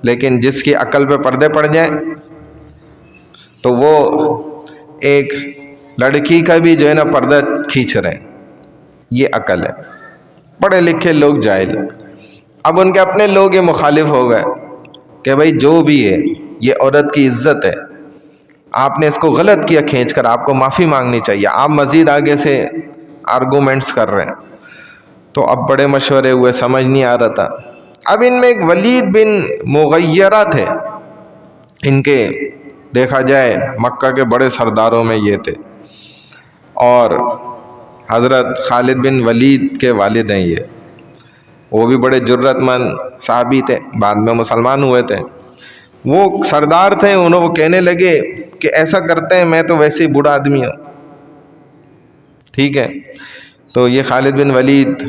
S1: لیکن جس کی عقل پہ پردے پڑ جائیں تو وہ ایک لڑکی کا بھی جو ہے نا پردہ کھینچ رہے ہیں. یہ عقل ہے. پڑھے لکھے لوگ جاہل، اب ان کے اپنے لوگ یہ مخالف ہو گئے کہ بھائی جو بھی ہے یہ عورت کی عزت ہے، آپ نے اس کو غلط کیا کھینچ کر، آپ کو معافی مانگنی چاہیے. آپ مزید آگے سے آرگومنٹس کر رہے ہیں. تو اب بڑے مشورے ہوئے، سمجھ نہیں آ رہا تھا. اب ان میں ایک ولید بن مغیرہ تھے، ان کے دیکھا جائے مکہ کے بڑے سرداروں میں یہ تھے، اور حضرت خالد بن ولید کے والد ہیں یہ. وہ بھی بڑے جرت مند صحابی تھے، بعد میں مسلمان ہوئے تھے. وہ سردار تھے، وہ کہنے لگے کہ ایسا کرتے ہیں، میں تو ویسے ہی بوڑھا آدمی ہوں، ٹھیک ہے. تو یہ خالد بن ولید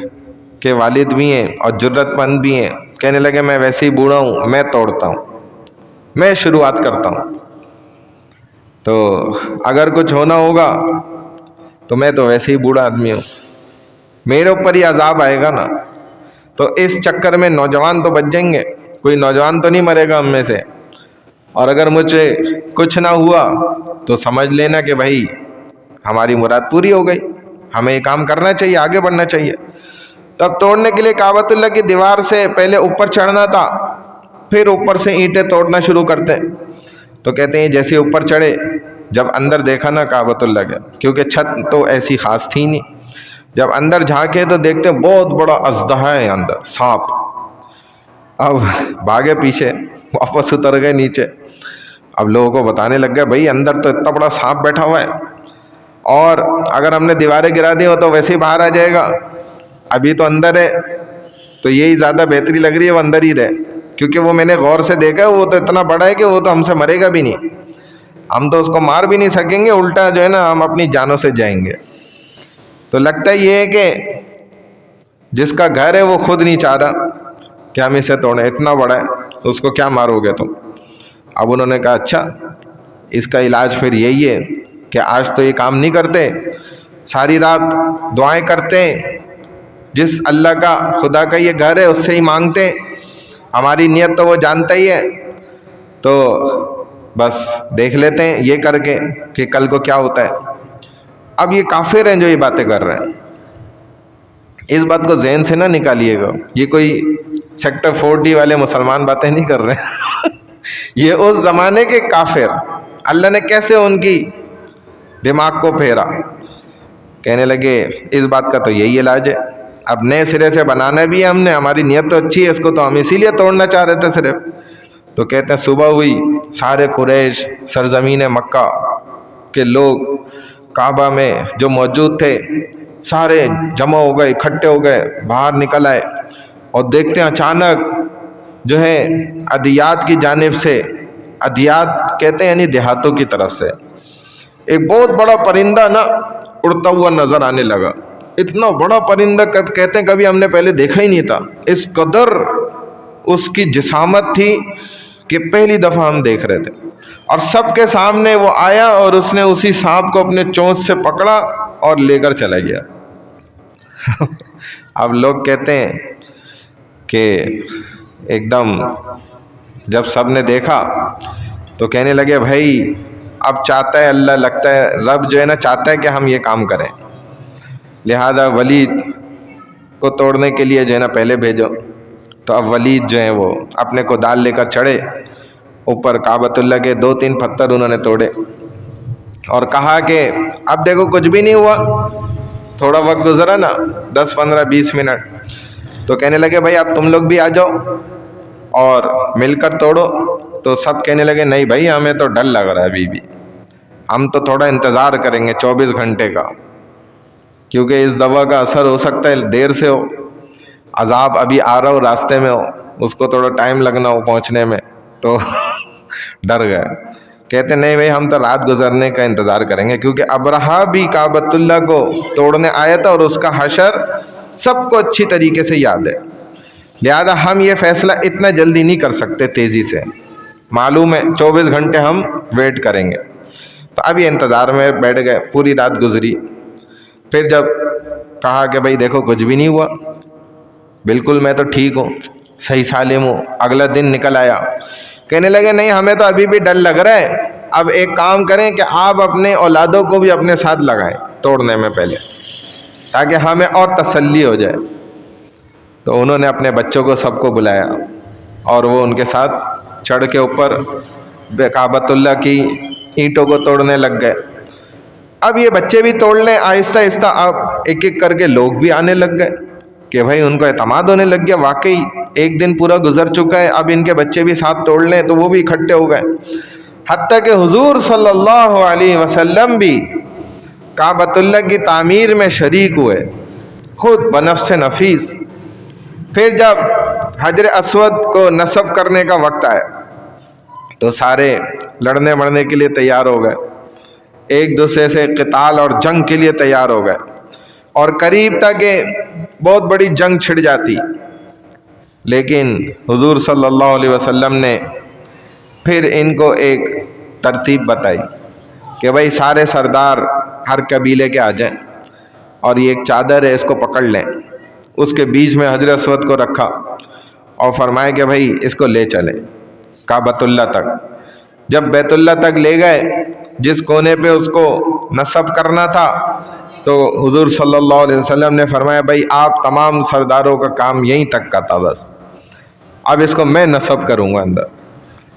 S1: کے والد بھی ہیں اور جرت مند بھی ہیں. کہنے لگے میں ویسے ہی بوڑھا ہوں، میں توڑتا ہوں، میں شروعات کرتا ہوں. تو اگر کچھ ہونا ہوگا تو میں تو ویسے ہی بوڑھا آدمی ہوں، میرے اوپر ہی عذاب آئے گا نا. تو اس چکر میں نوجوان تو بچ جائیں گے, کوئی نوجوان تو نہیں مرے گا ہم میں سے. اور اگر مجھے کچھ نہ ہوا تو سمجھ لینا کہ بھائی ہماری مراد پوری ہو گئی, ہمیں یہ کام کرنا چاہیے, آگے بڑھنا چاہیے. تب توڑنے کے لیے کعبۃ اللہ کی دیوار سے پہلے اوپر چڑھنا تھا, پھر اوپر سے اینٹیں توڑنا شروع کرتے ہیں. تو کہتے ہیں جیسے اوپر چڑھے, جب اندر دیکھا نا کعبۃ اللہ کے, کیونکہ چھت تو ایسی خاص تھی نہیں, جب اندر جھانکے تو دیکھتے ہیں بہت بڑا اژدہا ہے اندر, سانپ. اب بھاگے پیچھے, واپس اتر گئے نیچے. اب لوگوں کو بتانے لگ گئے بھائی اندر تو اتنا بڑا سانپ بیٹھا ہوا ہے, اور اگر ہم نے دیواریں گرا دی ہو تو ویسے ہی باہر آ جائے گا, ابھی تو اندر ہے, تو یہی زیادہ بہتری لگ رہی ہے وہ اندر ہی رہے, کیونکہ وہ میں نے غور سے دیکھا ہے وہ تو اتنا بڑا ہے کہ وہ تو ہم سے مرے گا بھی نہیں, ہم تو اس کو مار بھی نہیں سکیں گے, الٹا جو ہے نا ہم اپنی جانوں سے جائیں گے. تو لگتا یہ ہے کہ جس کا گھر ہے وہ خود نہیں چاہ رہا کہ ہم اسے توڑیں, اتنا بڑا ہے تو اس کو کیا مارو گے تم. اب انہوں نے کہا اچھا اس کا علاج پھر یہی ہے کہ آج تو یہ کام نہیں کرتے, ساری رات دعائیں کرتے ہیں, جس اللہ کا خدا کا یہ گھر ہے اس سے ہی مانگتے ہیں, ہماری نیت تو وہ جانتا ہی ہے, تو بس دیکھ لیتے ہیں یہ کر کے کہ کل کو کیا ہوتا ہے. اب یہ کافر ہیں جو یہ باتیں کر رہے ہیں, اس بات کو ذہن سے نہ نکالیے گا, یہ کوئی سیکٹر 4D والے مسلمان باتیں نہیں کر رہے ہیں. یہ اس زمانے کے کافر, اللہ نے کیسے ان کی دماغ کو پھیرا. کہنے لگے اس بات کا تو یہی علاج ہے, اب نئے سرے سے بنانا بھی ہے ہم نے, ہماری نیت تو اچھی ہے, اس کو تو ہم اسی لیے توڑنا چاہ رہے تھے صرف. تو کہتے ہیں صبح ہوئی, سارے قریش سرزمین مکہ کے لوگ کعبہ میں جو موجود تھے سارے جمع ہو گئے, اکٹھے ہو گئے, باہر نکل آئے, اور دیکھتے ہیں اچانک جو ہے ادیات کی جانب سے, ادیات کہتے ہیں یعنی دیہاتوں کی طرف سے, ایک بہت بڑا پرندہ نا اڑتا ہوا نظر آنے لگا. اتنا بڑا پرندہ کہتے ہیں کبھی ہم نے پہلے دیکھا ہی نہیں تھا, اس قدر اس کی جسامت تھی کہ پہلی دفعہ ہم دیکھ رہے تھے. اور سب کے سامنے وہ آیا اور اس نے اسی سانپ کو اپنے چونچ سے پکڑا اور لے کر چلا گیا. اب لوگ کہتے ہیں کہ ایک دم جب سب نے دیکھا تو کہنے لگے بھائی اب چاہتا ہے اللہ, لگتا ہے رب جو ہے نا چاہتا ہے کہ ہم یہ کام کریں, لہذا ولید کو توڑنے کے لیے جو ہے نا پہلے بھیجو. تو اب ولید جو ہیں وہ اپنے کو دال لے کر چڑھے اوپر, کعبۃ اللہ کے 2-3 پتھر انہوں نے توڑے اور کہا کہ اب دیکھو کچھ بھی نہیں ہوا, تھوڑا وقت گزرا نا 10-15-20 منٹ, تو کہنے لگے بھائی اب تم لوگ بھی آ جاؤ اور مل کر توڑو. تو سب کہنے لگے نہیں بھائی ہمیں تو ڈر لگ رہا ہے ابھی بھی, ہم تو تھوڑا انتظار کریں گے 24 گھنٹے کا, کیونکہ اس دوا کا اثر ہو سکتا ہے دیر سے ہو, عذاب ابھی آ رہا ہو راستے میں ہو, اس کو تھوڑا ٹائم لگنا ہو پہنچنے میں. تو ڈر گئے, کہتے نہیں بھائی ہم تو رات گزرنے کا انتظار کریں گے, کیونکہ ابرہہ بھی کعبۃ اللہ کو توڑنے آیا تھا اور اس کا حشر سب کو اچھی طریقے سے یاد ہے, لہذا ہم یہ فیصلہ اتنا جلدی نہیں کر سکتے تیزی سے, معلوم ہے 24 گھنٹے ہم ویٹ کریں گے. تو اب یہ انتظار میں بیٹھ گئے, پوری رات گزری. پھر جب کہا کہ بھائی دیکھو کچھ بھی نہیں ہوا, بالکل میں تو ٹھیک ہوں, صحیح سالم ہوں, اگلا دن نکل آیا, کہنے لگے نہیں ہمیں تو ابھی بھی ڈر لگ رہا ہے, اب ایک کام کریں کہ آپ اپنے اولادوں کو بھی اپنے ساتھ لگائیں توڑنے میں پہلے, تاکہ ہمیں اور تسلی ہو جائے. تو انہوں نے اپنے بچوں کو سب کو بلایا اور وہ ان کے ساتھ چڑھ کے اوپر کعبۃ اللہ کی اینٹوں کو توڑنے لگ گئے. اب یہ بچے بھی توڑ لیں آہستہ آہستہ, اب ایک ایک کر کے لوگ بھی آنے لگ گئے کہ بھائی ان کو اعتماد ہونے لگ گیا, واقعی ایک دن پورا گزر چکا ہے, اب ان کے بچے بھی ساتھ توڑ لیں, تو وہ بھی اکٹھے ہو گئے. حتیٰ کہ حضور صلی اللہ علیہ وسلم بھی کعبۃ اللہ کی تعمیر میں شریک ہوئے, خود بنفس نفیس. پھر جب حجر اسود کو نصب کرنے کا وقت آیا تو سارے لڑنے مرنے کے لیے تیار ہو گئے, ایک دوسرے سے قتال اور جنگ کے لیے تیار ہو گئے, اور قریب تھا کہ بہت بڑی جنگ چھڑ جاتی. لیکن حضور صلی اللہ علیہ وسلم نے پھر ان کو ایک ترتیب بتائی کہ بھائی سارے سردار ہر قبیلے کے آ جائیں, اور یہ ایک چادر ہے، اس کو پکڑ لیں. اس کے بیچ میں حجر اسود کو رکھا اور فرمایا کہ بھائی اس کو لے چلیں کعبۃ اللہ تک. جب بیت اللہ تک لے گئے، جس کونے پہ اس کو نصب کرنا تھا، تو حضور صلی اللہ علیہ وسلم نے فرمایا بھائی آپ تمام سرداروں کا کام یہیں تک کا تھا، بس اب اس کو میں نصب کروں گا اندر.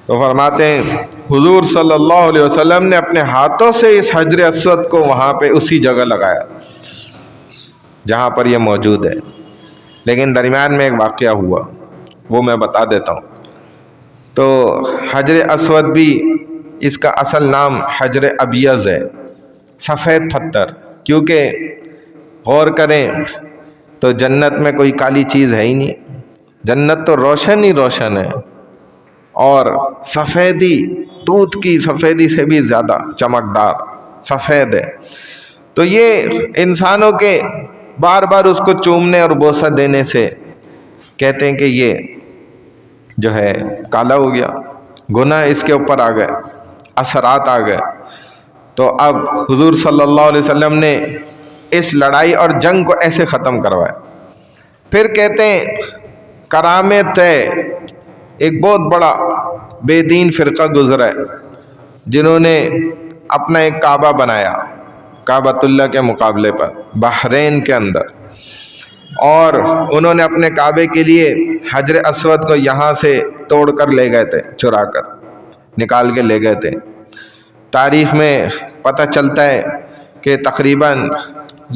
S1: تو فرماتے ہیں حضور صلی اللہ علیہ وسلم نے اپنے ہاتھوں سے اس حجر اسود کو وہاں پہ اسی جگہ لگایا جہاں پر یہ موجود ہے. لیکن درمیان میں ایک واقعہ ہوا، وہ میں بتا دیتا ہوں. تو حجر اسود بھی، اس کا اصل نام حجر ابیض ہے، سفید پتھر. کیونکہ غور کریں تو جنت میں کوئی کالی چیز ہے ہی نہیں، جنت تو روشن ہی روشن ہے، اور سفیدی، دودھ کی سفیدی سے بھی زیادہ چمکدار سفید ہے. تو یہ انسانوں کے بار بار اس کو چومنے اور بوسہ دینے سے کہتے ہیں کہ یہ جو ہے کالا ہو گیا، گناہ اس کے اوپر آ گئے، اثرات آ گئے. تو اب حضور صلی اللہ علیہ وسلم نے اس لڑائی اور جنگ کو ایسے ختم کروایا. پھر کہتے ہیں کرامت ہے، ایک بہت بڑا بے دین فرقہ گزرا ہے جنہوں نے اپنا ایک کعبہ بنایا کعبۃ اللہ کے مقابلے پر بحرین کے اندر، اور انہوں نے اپنے کعبے کے لیے حجر اسود کو یہاں سے توڑ کر لے گئے تھے، چرا کر نکال کے لے گئے تھے. تاریخ میں پتہ چلتا ہے کہ تقریباً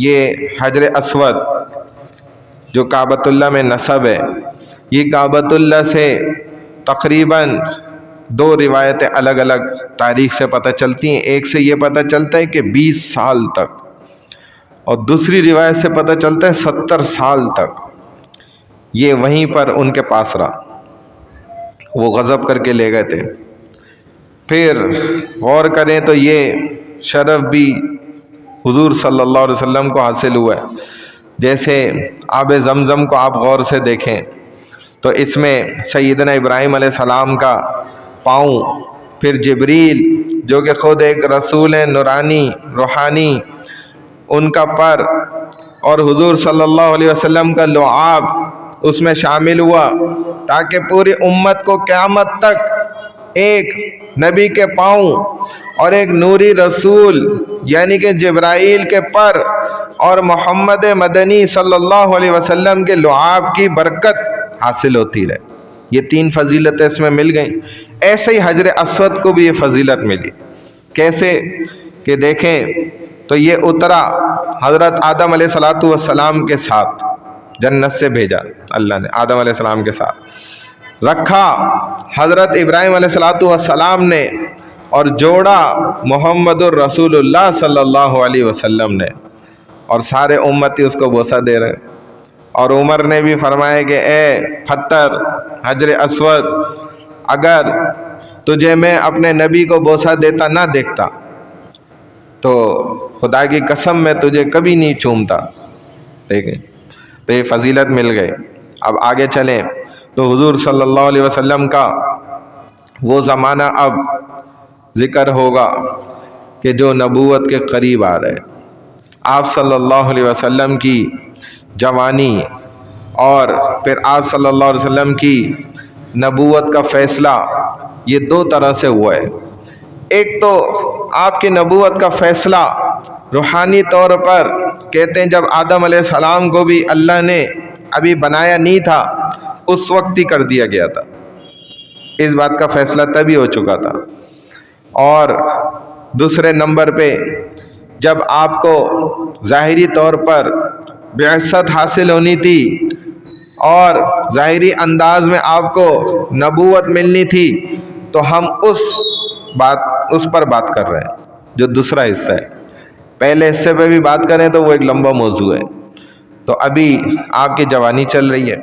S1: یہ حجر اسود جو کعبۃ اللہ میں نصب ہے، یہ کعبۃ اللہ سے تقریباً 2 روایتیں الگ الگ تاریخ سے پتہ چلتی ہیں. ایک سے یہ پتہ چلتا ہے کہ 20 سال تک، اور دوسری روایت سے پتہ چلتا ہے 70 سال تک یہ وہیں پر ان کے پاس رہا، وہ غضب کر کے لے گئے تھے. پھر غور کریں تو یہ شرف بھی حضور صلی اللہ علیہ وسلم کو حاصل ہوا ہے. جیسے آب زمزم کو آپ غور سے دیکھیں تو اس میں سیدنا ابراہیم علیہ السلام کا پاؤں، پھر جبریل جو کہ خود ایک رسول نورانی روحانی، ان کا پر، اور حضور صلی اللہ علیہ وسلم کا لعاب اس میں شامل ہوا، تاکہ پوری امت کو قیامت تک ایک نبی کے پاؤں اور ایک نوری رسول یعنی کہ جبرائیل کے پر اور محمد مدنی صلی اللہ علیہ وسلم کے لعاب کی برکت حاصل ہوتی رہے. یہ 3 فضیلتیں اس میں مل گئیں. ایسے ہی حجر اسود کو بھی یہ فضیلت ملی. کیسے کہ دیکھیں تو یہ اترا حضرت آدم علیہ السلام کے ساتھ، جنت سے بھیجا اللہ نے آدم علیہ السلام کے ساتھ، رکھا حضرت ابراہیم علیہ السلام نے، اور جوڑا محمد الرسول اللہ صلی اللہ علیہ وسلم نے، اور سارے امتی اس کو بوسہ دے رہے ہیں. اور عمر نے بھی فرمایا کہ اے پتھر حجر اسود، اگر تجھے میں اپنے نبی کو بوسہ دیتا نہ دیکھتا تو خدا کی قسم میں تجھے کبھی نہیں چومتا. ٹھیک ہے، تو یہ فضیلت مل گئی. اب آگے چلیں تو حضور صلی اللہ علیہ وسلم کا وہ زمانہ اب ذکر ہوگا کہ جو نبوت کے قریب آ رہے. آپ صلی اللہ علیہ وسلم کی جوانی اور پھر آپ صلی اللہ علیہ وسلم کی نبوت کا فیصلہ یہ 2 طرح سے ہوا ہے. ایک تو آپ کی نبوت کا فیصلہ روحانی طور پر کہتے ہیں جب آدم علیہ السلام کو بھی اللہ نے ابھی بنایا نہیں تھا اس وقت ہی کر دیا گیا تھا، اس بات کا فیصلہ تبھی ہو چکا تھا. اور دوسرے نمبر پہ جب آپ کو ظاہری طور پر بعثت حاصل ہونی تھی اور ظاہری انداز میں آپ کو نبوت ملنی تھی، تو ہم اس پر بات کر رہے ہیں جو دوسرا حصہ ہے. پہلے حصے پہ بھی بات کریں تو وہ ایک لمبا موضوع ہے. تو ابھی آپ کی جوانی چل رہی ہے،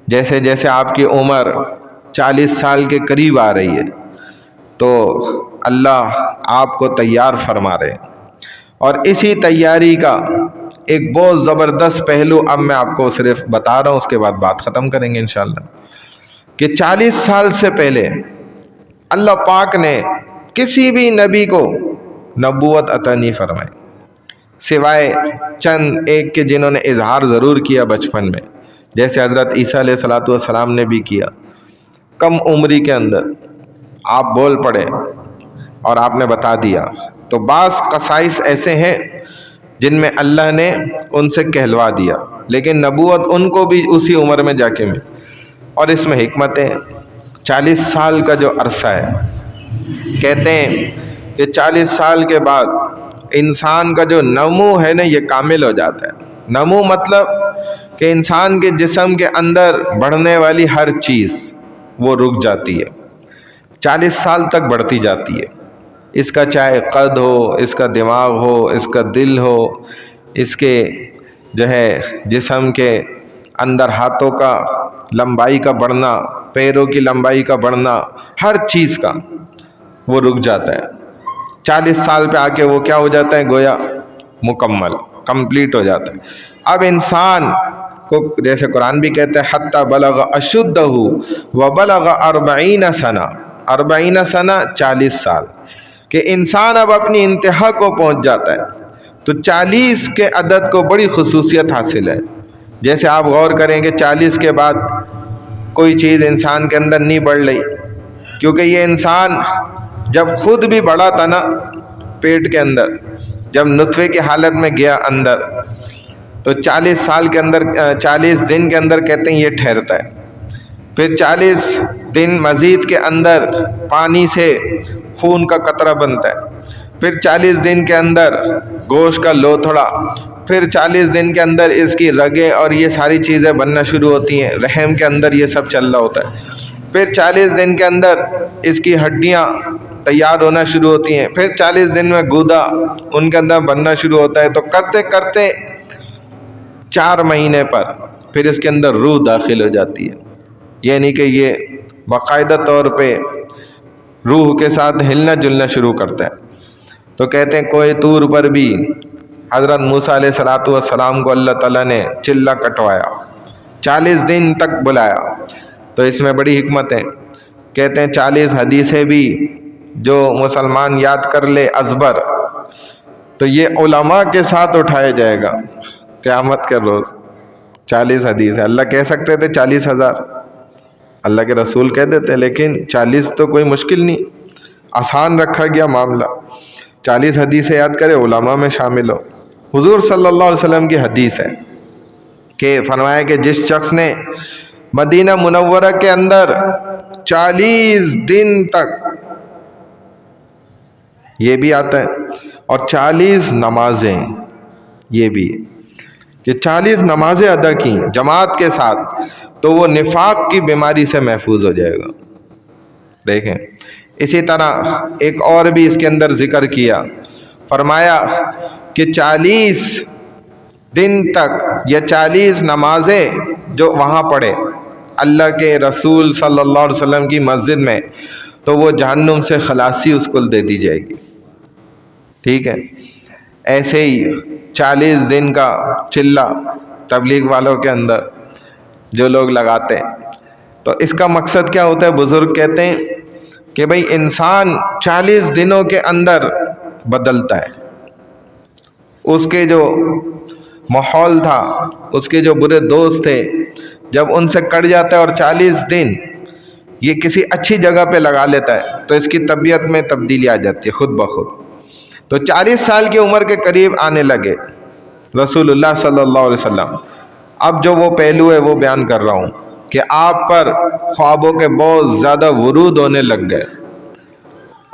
S1: جیسے جیسے آپ کی عمر 40 سال کے قریب آ رہی ہے تو اللہ آپ کو تیار فرما رہے ہیں. اور اسی تیاری کا ایک بہت زبردست پہلو اب میں آپ کو صرف بتا رہا ہوں، اس کے بعد بات ختم کریں گے انشاءاللہ، کہ 40 سال سے پہلے اللہ پاک نے کسی بھی نبی کو نبوت عطا نہیں فرمائی. سوائے چند ایک کے جنہوں نے اظہار ضرور کیا بچپن میں، جیسے حضرت عیسیٰ علیہ الصلوۃ والسلام نے بھی کیا۔ کم عمری کے اندر آپ بول پڑے اور آپ نے بتا دیا۔ تو بعض قصائص ایسے ہیں جن میں اللہ نے ان سے کہلوا دیا، لیکن نبوت ان کو بھی اسی عمر میں جا کے ملی۔ اور اس میں حکمتیں، 40 سال کا جو عرصہ ہے، کہتے ہیں کہ 40 سال کے بعد انسان کا جو نمو ہے نا یہ کامل ہو جاتا ہے۔ نمو مطلب کہ انسان کے جسم کے اندر بڑھنے والی ہر چیز وہ رک جاتی ہے، 40 سال تک بڑھتی جاتی ہے۔ اس کا چاہے قد ہو، اس کا دماغ ہو، اس کا دل ہو، اس کے جو ہے جسم کے اندر ہاتھوں کا لمبائی کا بڑھنا، پیروں کی لمبائی کا بڑھنا، ہر چیز کا وہ رک جاتا ہے۔ 40 سال پہ آ کے وہ کیا ہو جاتا ہے؟ گویا مکمل، کمپلیٹ ہو جاتا ہے۔ اب انسان کو جیسے قرآن بھی کہتا ہے حتی بلغ اشدہ وبلغ 40 سنہ، 40 سنہ 40 سال، کہ انسان اب اپنی انتہا کو پہنچ جاتا ہے۔ تو 40 کے عدد کو بڑی خصوصیت حاصل ہے۔ جیسے آپ غور کریں کہ 40 کے بعد کوئی چیز انسان کے اندر نہیں بڑھ رہی، کیونکہ یہ انسان جب خود بھی بڑا تھا نا پیٹ کے اندر، جب نطفے کی حالت میں گیا اندر، تو 40 سال کے اندر 40 دن کے اندر کہتے ہیں یہ ٹھہرتا ہے۔ پھر 40 دن مزید کے اندر پانی سے خون کا قطرہ بنتا ہے، پھر 40 دن کے اندر گوشت کا لوتھڑا، پھر 40 دن کے اندر اس کی رگیں اور یہ ساری چیزیں بننا شروع ہوتی ہیں، رحم کے اندر یہ سب چل رہا ہوتا ہے۔ پھر 40 دن کے اندر اس کی ہڈیاں تیار ہونا شروع ہوتی ہیں، پھر 40 دن میں گودا ان کے اندر بننا شروع ہوتا ہے۔ تو کرتے کرتے 4 مہینے پر پھر اس کے اندر روح داخل ہو جاتی ہے، یعنی کہ یہ باقاعدہ طور پہ روح کے ساتھ ہلنا جلنا شروع کرتا ہے۔ تو کہتے ہیں کوہ طور پر بھی حضرت موسیٰ علیہ السلام کو اللہ تعالیٰ نے چلہ کٹوایا، 40 دن تک بلایا۔ تو اس میں بڑی حکمت ہے۔ کہتے ہیں 40 حدیثیں بھی جو مسلمان یاد کر لے ازبر، تو یہ علماء کے ساتھ اٹھایا جائے گا قیامت کے روز۔ 40 حدیث ہے، اللہ کہہ سکتے تھے 40,000، اللہ کے رسول کہہ دیتے، لیکن 40 تو کوئی مشکل نہیں، آسان رکھا گیا معاملہ۔ 40 حدیثیں یاد کرے، علماء میں شامل ہو۔ حضور صلی اللہ علیہ وسلم کی حدیث ہے کہ فرمایا کہ جس شخص نے مدینہ منورہ کے اندر 40 دن تک، یہ بھی آتا ہے، اور 40 نمازیں، یہ بھی کہ 40 نمازیں ادا کی جماعت کے ساتھ، تو وہ نفاق کی بیماری سے محفوظ ہو جائے گا۔ دیکھیں اسی طرح ایک اور بھی اس کے اندر ذکر کیا، فرمایا کہ 40 دن تک یا 40 نمازیں جو وہاں پڑھے اللہ کے رسول صلی اللہ علیہ وسلم کی مسجد میں، تو وہ جہنم سے خلاصی اس کو دے دی جائے گی۔ ٹھیک ہے، ایسے ہی 40 دن کا چلہ تبلیغ والوں کے اندر جو لوگ لگاتے ہیں، تو اس کا مقصد کیا ہوتا ہے؟ بزرگ کہتے ہیں کہ بھئی انسان 40 دنوں کے اندر بدلتا ہے۔ اس کے جو ماحول تھا، اس کے جو برے دوست تھے، جب ان سے کٹ جاتا ہے اور 40 دن یہ کسی اچھی جگہ پہ لگا لیتا ہے، تو اس کی طبیعت میں تبدیلی آ جاتی ہے خود بخود۔ تو 40 سال کی عمر کے قریب آنے لگے رسول اللہ صلی اللہ علیہ وسلم۔ اب جو وہ پہلو ہے وہ بیان کر رہا ہوں کہ آپ پر خوابوں کے بہت زیادہ ورود ہونے لگ گئے،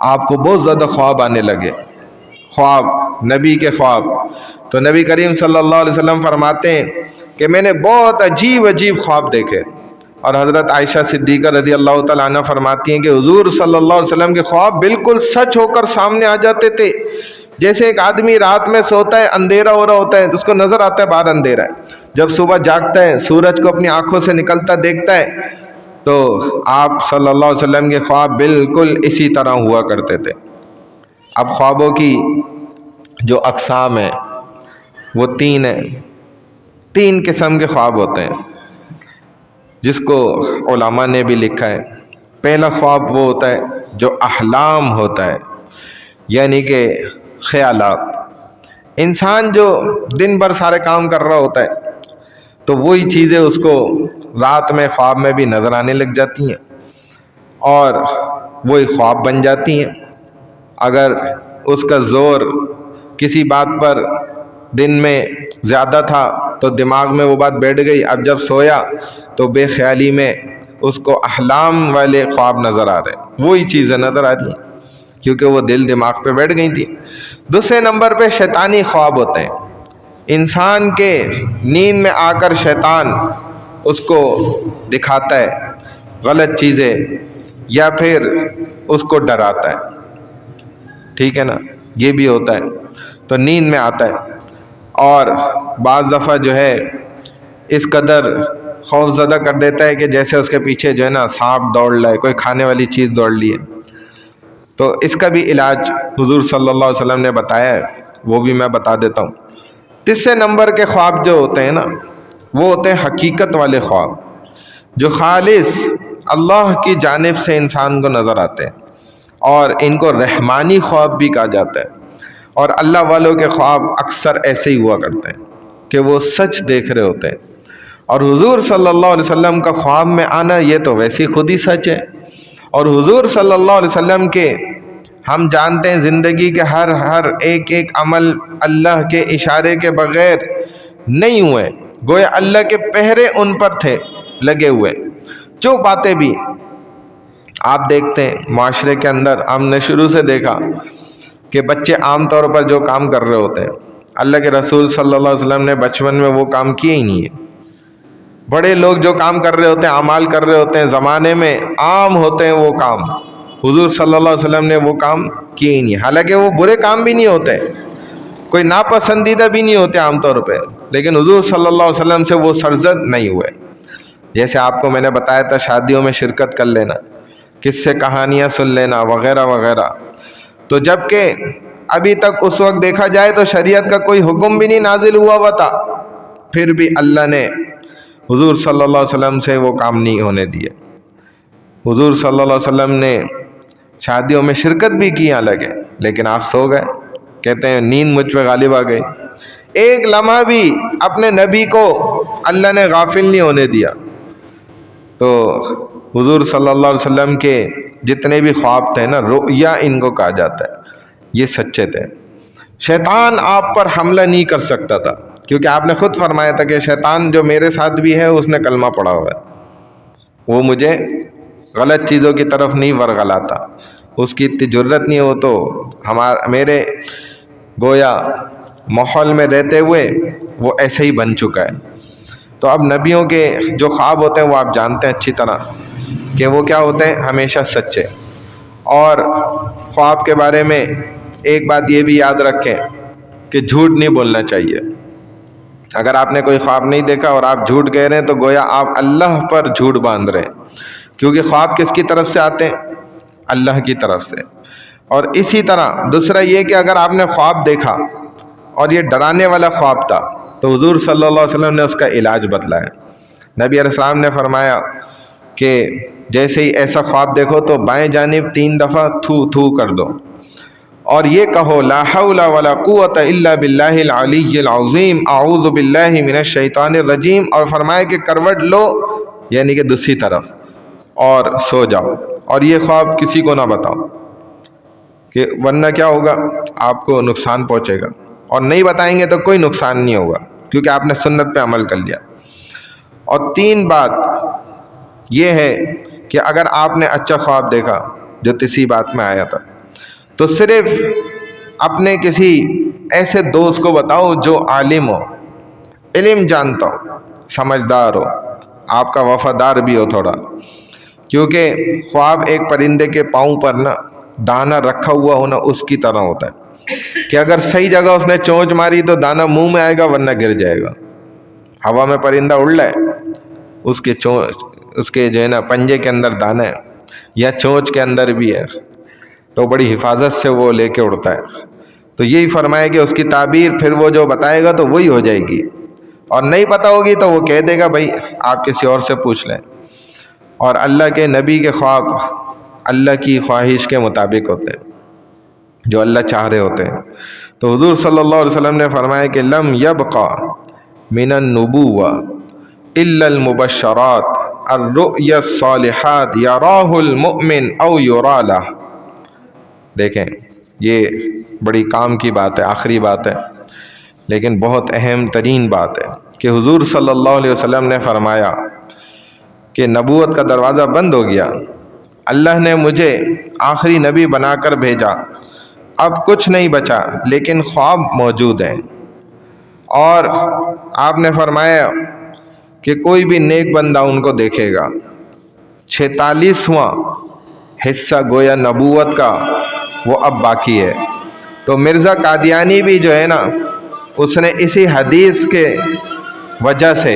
S1: آپ کو بہت زیادہ خواب آنے لگے، خواب، نبی کے خواب۔ تو نبی کریم صلی اللہ علیہ وسلم فرماتے ہیں کہ میں نے بہت عجیب عجیب خواب دیکھے، اور حضرت عائشہ صدیقہ رضی اللہ تعالیٰ عنہ فرماتی ہیں کہ حضور صلی اللہ علیہ وسلم کے خواب بالکل سچ ہو کر سامنے آ جاتے تھے۔ جیسے ایک آدمی رات میں سوتا ہے، اندھیرا ہو رہا ہوتا ہے، اس کو نظر آتا ہے باہر اندھیرا ہے، جب صبح جاگتا ہے سورج کو اپنی آنکھوں سے نکلتا دیکھتا ہے، تو آپ صلی اللہ علیہ وسلم کے خواب بالکل اسی طرح ہوا کرتے تھے۔ اب خوابوں کی جو اقسام ہیں وہ 3 ہیں، 3 قسم کے خواب ہوتے ہیں جس کو علماء نے بھی لکھا ہے۔ پہلا خواب وہ ہوتا ہے جو احلام ہوتا ہے، یعنی کہ خیالات۔ انسان جو دن بھر سارے کام کر رہا ہوتا ہے تو وہی چیزیں اس کو رات میں خواب میں بھی نظر آنے لگ جاتی ہیں اور وہی خواب بن جاتی ہیں۔ اگر اس کا زور کسی بات پر دن میں زیادہ تھا تو دماغ میں وہ بات بیٹھ گئی، اب جب سویا تو بے خیالی میں اس کو احلام والے خواب نظر آ رہے، وہی چیزیں نظر آ رہی ہیں کیونکہ وہ دل دماغ پہ بیٹھ گئی تھی۔ دوسرے نمبر پہ شیطانی خواب ہوتے ہیں۔ انسان کے نیند میں آ کر شیطان اس کو دکھاتا ہے غلط چیزیں یا پھر اس کو ڈراتا ہے، ٹھیک ہے نا، یہ بھی ہوتا ہے، تو نیند میں آتا ہے اور بعض دفعہ جو ہے اس قدر خوف زدہ کر دیتا ہے کہ جیسے اس کے پیچھے جو ہے نا سانپ دوڑ رہا ہے، کوئی کھانے والی چیز دوڑ لی ہے۔ تو اس کا بھی علاج حضور صلی اللہ علیہ وسلم نے بتایا ہے، وہ بھی میں بتا دیتا ہوں۔ تیسرے نمبر کے خواب جو ہوتے ہیں نا وہ ہوتے ہیں حقیقت والے خواب، جو خالص اللہ کی جانب سے انسان کو نظر آتے ہیں، اور ان کو رحمانی خواب بھی کہا جاتا ہے۔ اور اللہ والوں کے خواب اکثر ایسے ہی ہوا کرتے ہیں کہ وہ سچ دیکھ رہے ہوتے ہیں، اور حضور صلی اللہ علیہ وسلم کا خواب میں آنا یہ تو ویسے خود ہی سچ ہے۔ اور حضور صلی اللہ علیہ وسلم کے ہم جانتے ہیں زندگی کے ہر ایک عمل اللہ کے اشارے کے بغیر نہیں ہوئے، گویا اللہ کے پہرے ان پر تھے لگے ہوئے۔ جو باتیں بھی آپ دیکھتے ہیں معاشرے کے اندر، ہم نے شروع سے دیکھا کہ بچے عام طور پر جو کام کر رہے ہوتے ہیں، اللہ کے رسول صلی اللہ علیہ وسلم نے بچپن میں وہ کام کیے ہی نہیں ہے۔ بڑے لوگ جو کام کر رہے ہوتے ہیں، اعمال کر رہے ہوتے ہیں، زمانے میں عام ہوتے ہیں وہ کام، حضور صلی اللہ علیہ وسلم نے وہ کام کیے ہی نہیں، حالانکہ وہ برے کام بھی نہیں ہوتے، کوئی ناپسندیدہ بھی نہیں ہوتے عام طور پہ، لیکن حضور صلی اللہ علیہ وسلم سے وہ سرزد نہیں ہوئے۔ جیسے آپ کو میں نے بتایا تھا شادیوں میں شرکت کر لینا، قصے کہانیاں سن لینا وغیرہ وغیرہ، تو جب کہ ابھی تک اس وقت دیکھا جائے تو شریعت کا کوئی حکم بھی نہیں نازل ہوا تھا، پھر بھی اللہ نے حضور صلی اللہ علیہ وسلم سے وہ کام نہیں ہونے دیے۔ حضور صلی اللہ علیہ وسلم نے شادیوں میں شرکت بھی کی حالانکہ، لیکن آپ سو گئے، کہتے ہیں نیند مجھ پہ غالب آ گئی۔ ایک لمحہ بھی اپنے نبی کو اللہ نے غافل نہیں ہونے دیا۔ تو حضور صلی اللہ علیہ وسلم کے جتنے بھی خواب تھے نا، رؤیا ان کو کہا جاتا ہے، یہ سچے تھے۔ شیطان آپ پر حملہ نہیں کر سکتا تھا، کیونکہ آپ نے خود فرمایا تھا کہ شیطان جو میرے ساتھ بھی ہے اس نے کلمہ پڑھا ہوا ہے، وہ مجھے غلط چیزوں کی طرف نہیں ورغلاتا، اس کی اتنی جرت نہیں ہو تو میرے گویا ماحول میں رہتے ہوئے وہ ایسے ہی بن چکا ہے۔ تو اب نبیوں کے جو خواب ہوتے ہیں وہ آپ جانتے ہیں اچھی طرح کہ وہ کیا ہوتے ہیں، ہمیشہ سچے۔ اور خواب کے بارے میں ایک بات یہ بھی یاد رکھیں کہ جھوٹ نہیں بولنا چاہیے۔ اگر آپ نے کوئی خواب نہیں دیکھا اور آپ جھوٹ کہہ رہے ہیں تو گویا آپ اللہ پر جھوٹ باندھ رہے ہیں، کیونکہ خواب کس کی طرف سے آتے ہیں؟ اللہ کی طرف سے۔ اور اسی طرح دوسرا یہ کہ اگر آپ نے خواب دیکھا اور یہ ڈرانے والا خواب تھا تو حضور صلی اللہ علیہ وسلم نے اس کا علاج بتلایا۔ نبی علیہ السلام نے فرمایا کہ جیسے ہی ایسا خواب دیکھو تو بائیں جانب 3 دفعہ تھو تھو کر دو، اور یہ کہو لا حول ولا قوت الا باللہ العلی العظیم اعوذ باللہ من الشیطان الرجیم، اور فرمایا کہ کروٹ لو یعنی کہ دوسری طرف اور سو جاؤ، اور یہ خواب کسی کو نہ بتاؤ کہ ورنہ کیا ہوگا، آپ کو نقصان پہنچے گا، اور نہیں بتائیں گے تو کوئی نقصان نہیں ہوگا کیونکہ آپ نے سنت پہ عمل کر لیا۔ اور 3 بات یہ ہے کہ اگر آپ نے اچھا خواب دیکھا جو تیسری بات میں آیا تھا تو صرف اپنے کسی ایسے دوست کو بتاؤ جو عالم ہو، علم جانتا ہو، سمجھدار ہو، آپ کا وفادار بھی ہو تھوڑا، کیونکہ خواب ایک پرندے کے پاؤں پر نا دانہ رکھا ہوا ہونا اس کی طرح ہوتا ہے کہ اگر صحیح جگہ اس نے چونچ ماری تو دانہ منہ میں آئے گا ورنہ گر جائے گا۔ ہوا میں پرندہ اڑ رہا ہے، اس کے جو ہے نا پنجے کے اندر دانہ ہے یا چونچ کے اندر بھی ہے، تو بڑی حفاظت سے وہ لے کے اڑتا ہے۔ تو یہی فرمایا کہ اس کی تعبیر پھر وہ جو بتائے گا تو وہی ہو جائے گی، اور نہیں پتہ ہوگی تو وہ کہہ دے گا بھائی آپ کسی اور سے پوچھ لیں۔ اور اللہ کے نبی کے خواب اللہ کی خواہش کے مطابق ہوتے ہیں۔ جو اللہ چاہ رہے ہوتے ہیں۔ تو حضور صلی اللہ علیہ وسلم نے فرمایا کہ لم یبقى من النبوة الا المبشرات الرؤیا الصالحات یراہ المؤمن او یرا لہ۔ دیکھیں یہ بڑی کام کی بات ہے، آخری بات ہے، لیکن بہت اہم ترین بات ہے کہ حضور صلی اللہ علیہ وسلم نے فرمایا کہ نبوت کا دروازہ بند ہو گیا، اللہ نے مجھے آخری نبی بنا کر بھیجا، اب کچھ نہیں بچا لیکن خواب موجود ہیں۔ اور آپ نے فرمایا کہ کوئی بھی نیک بندہ ان کو دیکھے گا۔ 46واں حصہ گویا نبوت کا وہ اب باقی ہے۔ تو مرزا قادیانی بھی جو ہے نا، اس نے اسی حدیث کے وجہ سے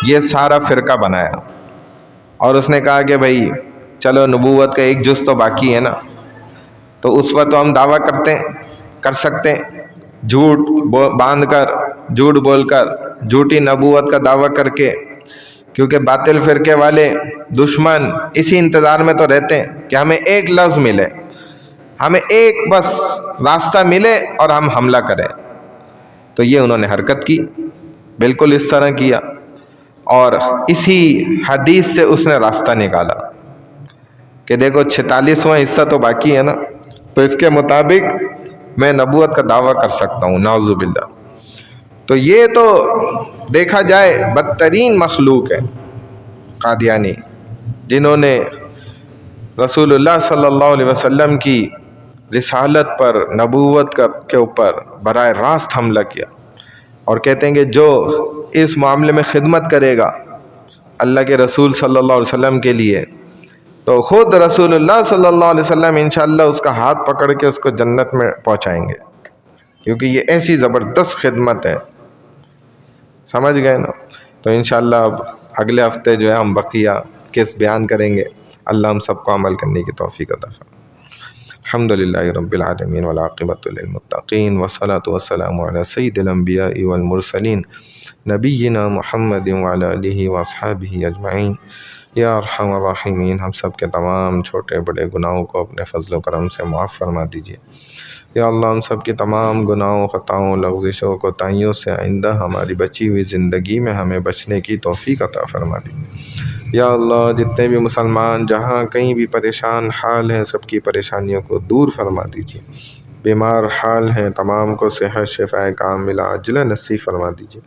S1: یہ سارا فرقہ بنایا، اور اس نے کہا کہ بھائی چلو نبوت کا ایک جز تو باقی ہے نا، تو اس پر تو ہم دعویٰ کر سکتے ہیں، جھوٹ باندھ کر، جھوٹ بول کر، جھوٹی نبوت کا دعویٰ کر کے، کیونکہ باطل فرقے والے دشمن اسی انتظار میں تو رہتے ہیں کہ ہمیں ایک لفظ ملے، ہمیں ایک بس راستہ ملے اور ہم حملہ کریں۔ تو یہ انہوں نے حرکت کی، بالکل اس طرح کیا، اور اسی حدیث سے اس نے راستہ نکالا کہ دیکھو 46واں حصہ تو باقی ہے نا، تو اس کے مطابق میں نبوت کا دعویٰ کر سکتا ہوں، نعوذ باللہ۔ تو یہ تو دیکھا جائے بدترین مخلوق ہے قادیانی، جنہوں نے رسول اللہ صلی اللہ علیہ وسلم کی رسالت پر، نبوت کے اوپر براہ راست حملہ کیا، اور کہتے ہیں کہ جو اس معاملے میں خدمت کرے گا اللہ کے رسول صلی اللہ علیہ وسلم کے لیے، تو خود رسول اللہ صلی اللہ علیہ وسلم انشاءاللہ اس کا ہاتھ پکڑ کے اس کو جنت میں پہنچائیں گے، کیونکہ یہ ایسی زبردست خدمت ہے۔ سمجھ گئے نا؟ تو انشاءاللہ اب اگلے ہفتے جو ہے ہم بقیہ قصہ بیان کریں گے۔ اللہ ہم سب کو عمل کرنے کی توفیق عطا فرمائے۔ الحمدللہ رب العالمین والعاقبۃ للمتقین والصلاة والسلام علی سید الانبیاء والمرسلین نبینا محمد وعلی آلہ واصحابہ اجمعین۔ یا ارحم الراحمین، ہم سب کے تمام چھوٹے بڑے گناہوں کو اپنے فضل و کرم سے معاف فرما دیجیے۔ یا اللہ ہم سب کی تمام گناہوں، خطاؤں، لغزشوں، کوتاہیوں سے آئندہ ہماری بچی ہوئی زندگی میں ہمیں بچنے کی توفیق عطا فرما دیجیے۔ یا اللہ جتنے بھی مسلمان جہاں کہیں بھی پریشان حال ہیں، سب کی پریشانیوں کو دور فرما دیجیے۔ بیمار حال ہیں تمام کو صحت شفا کاملہ عاجلہ نصیب فرما دیجیے۔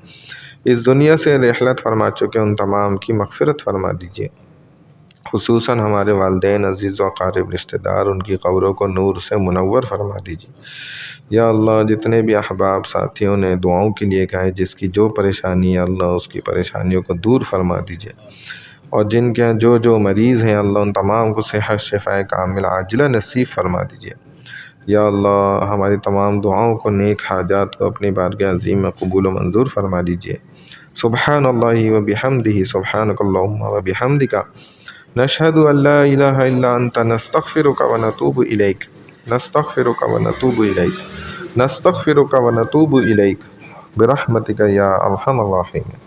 S1: اس دنیا سے رحلت فرما چکے ان تمام کی مغفرت فرما دیجیے، خصوصاً ہمارے والدین عزیز و اقارب رشتہ دار، ان کی قبروں کو نور سے منور فرما دیجیے۔ یا اللہ جتنے بھی احباب ساتھیوں نے دعاؤں کے لیے کہا ہے، جس کی جو پریشانی ہے اللہ اس کی پریشانیوں کو دور فرما دیجیے، اور جن کے جو مریض ہیں اللہ ان تمام کو صحت شفا کاملہ عاجلہ نصیب فرما دیجیے۔ یا اللہ ہماری تمام دعاؤں کو، نیک حاجات کو اپنی بارگاہ عظیم میں قبول و منظور فرما دیجیے۔ سبحان اللہ و بحمدہ، سبحانک اللہم و بحمدک، نشہد ان لا الہ الا انت، نستغفرک و نتوب الیک، نستغفرک و نتوب الیک، نستغفرک و نتوب الیک، برحمتک یا ارحم الراحمین۔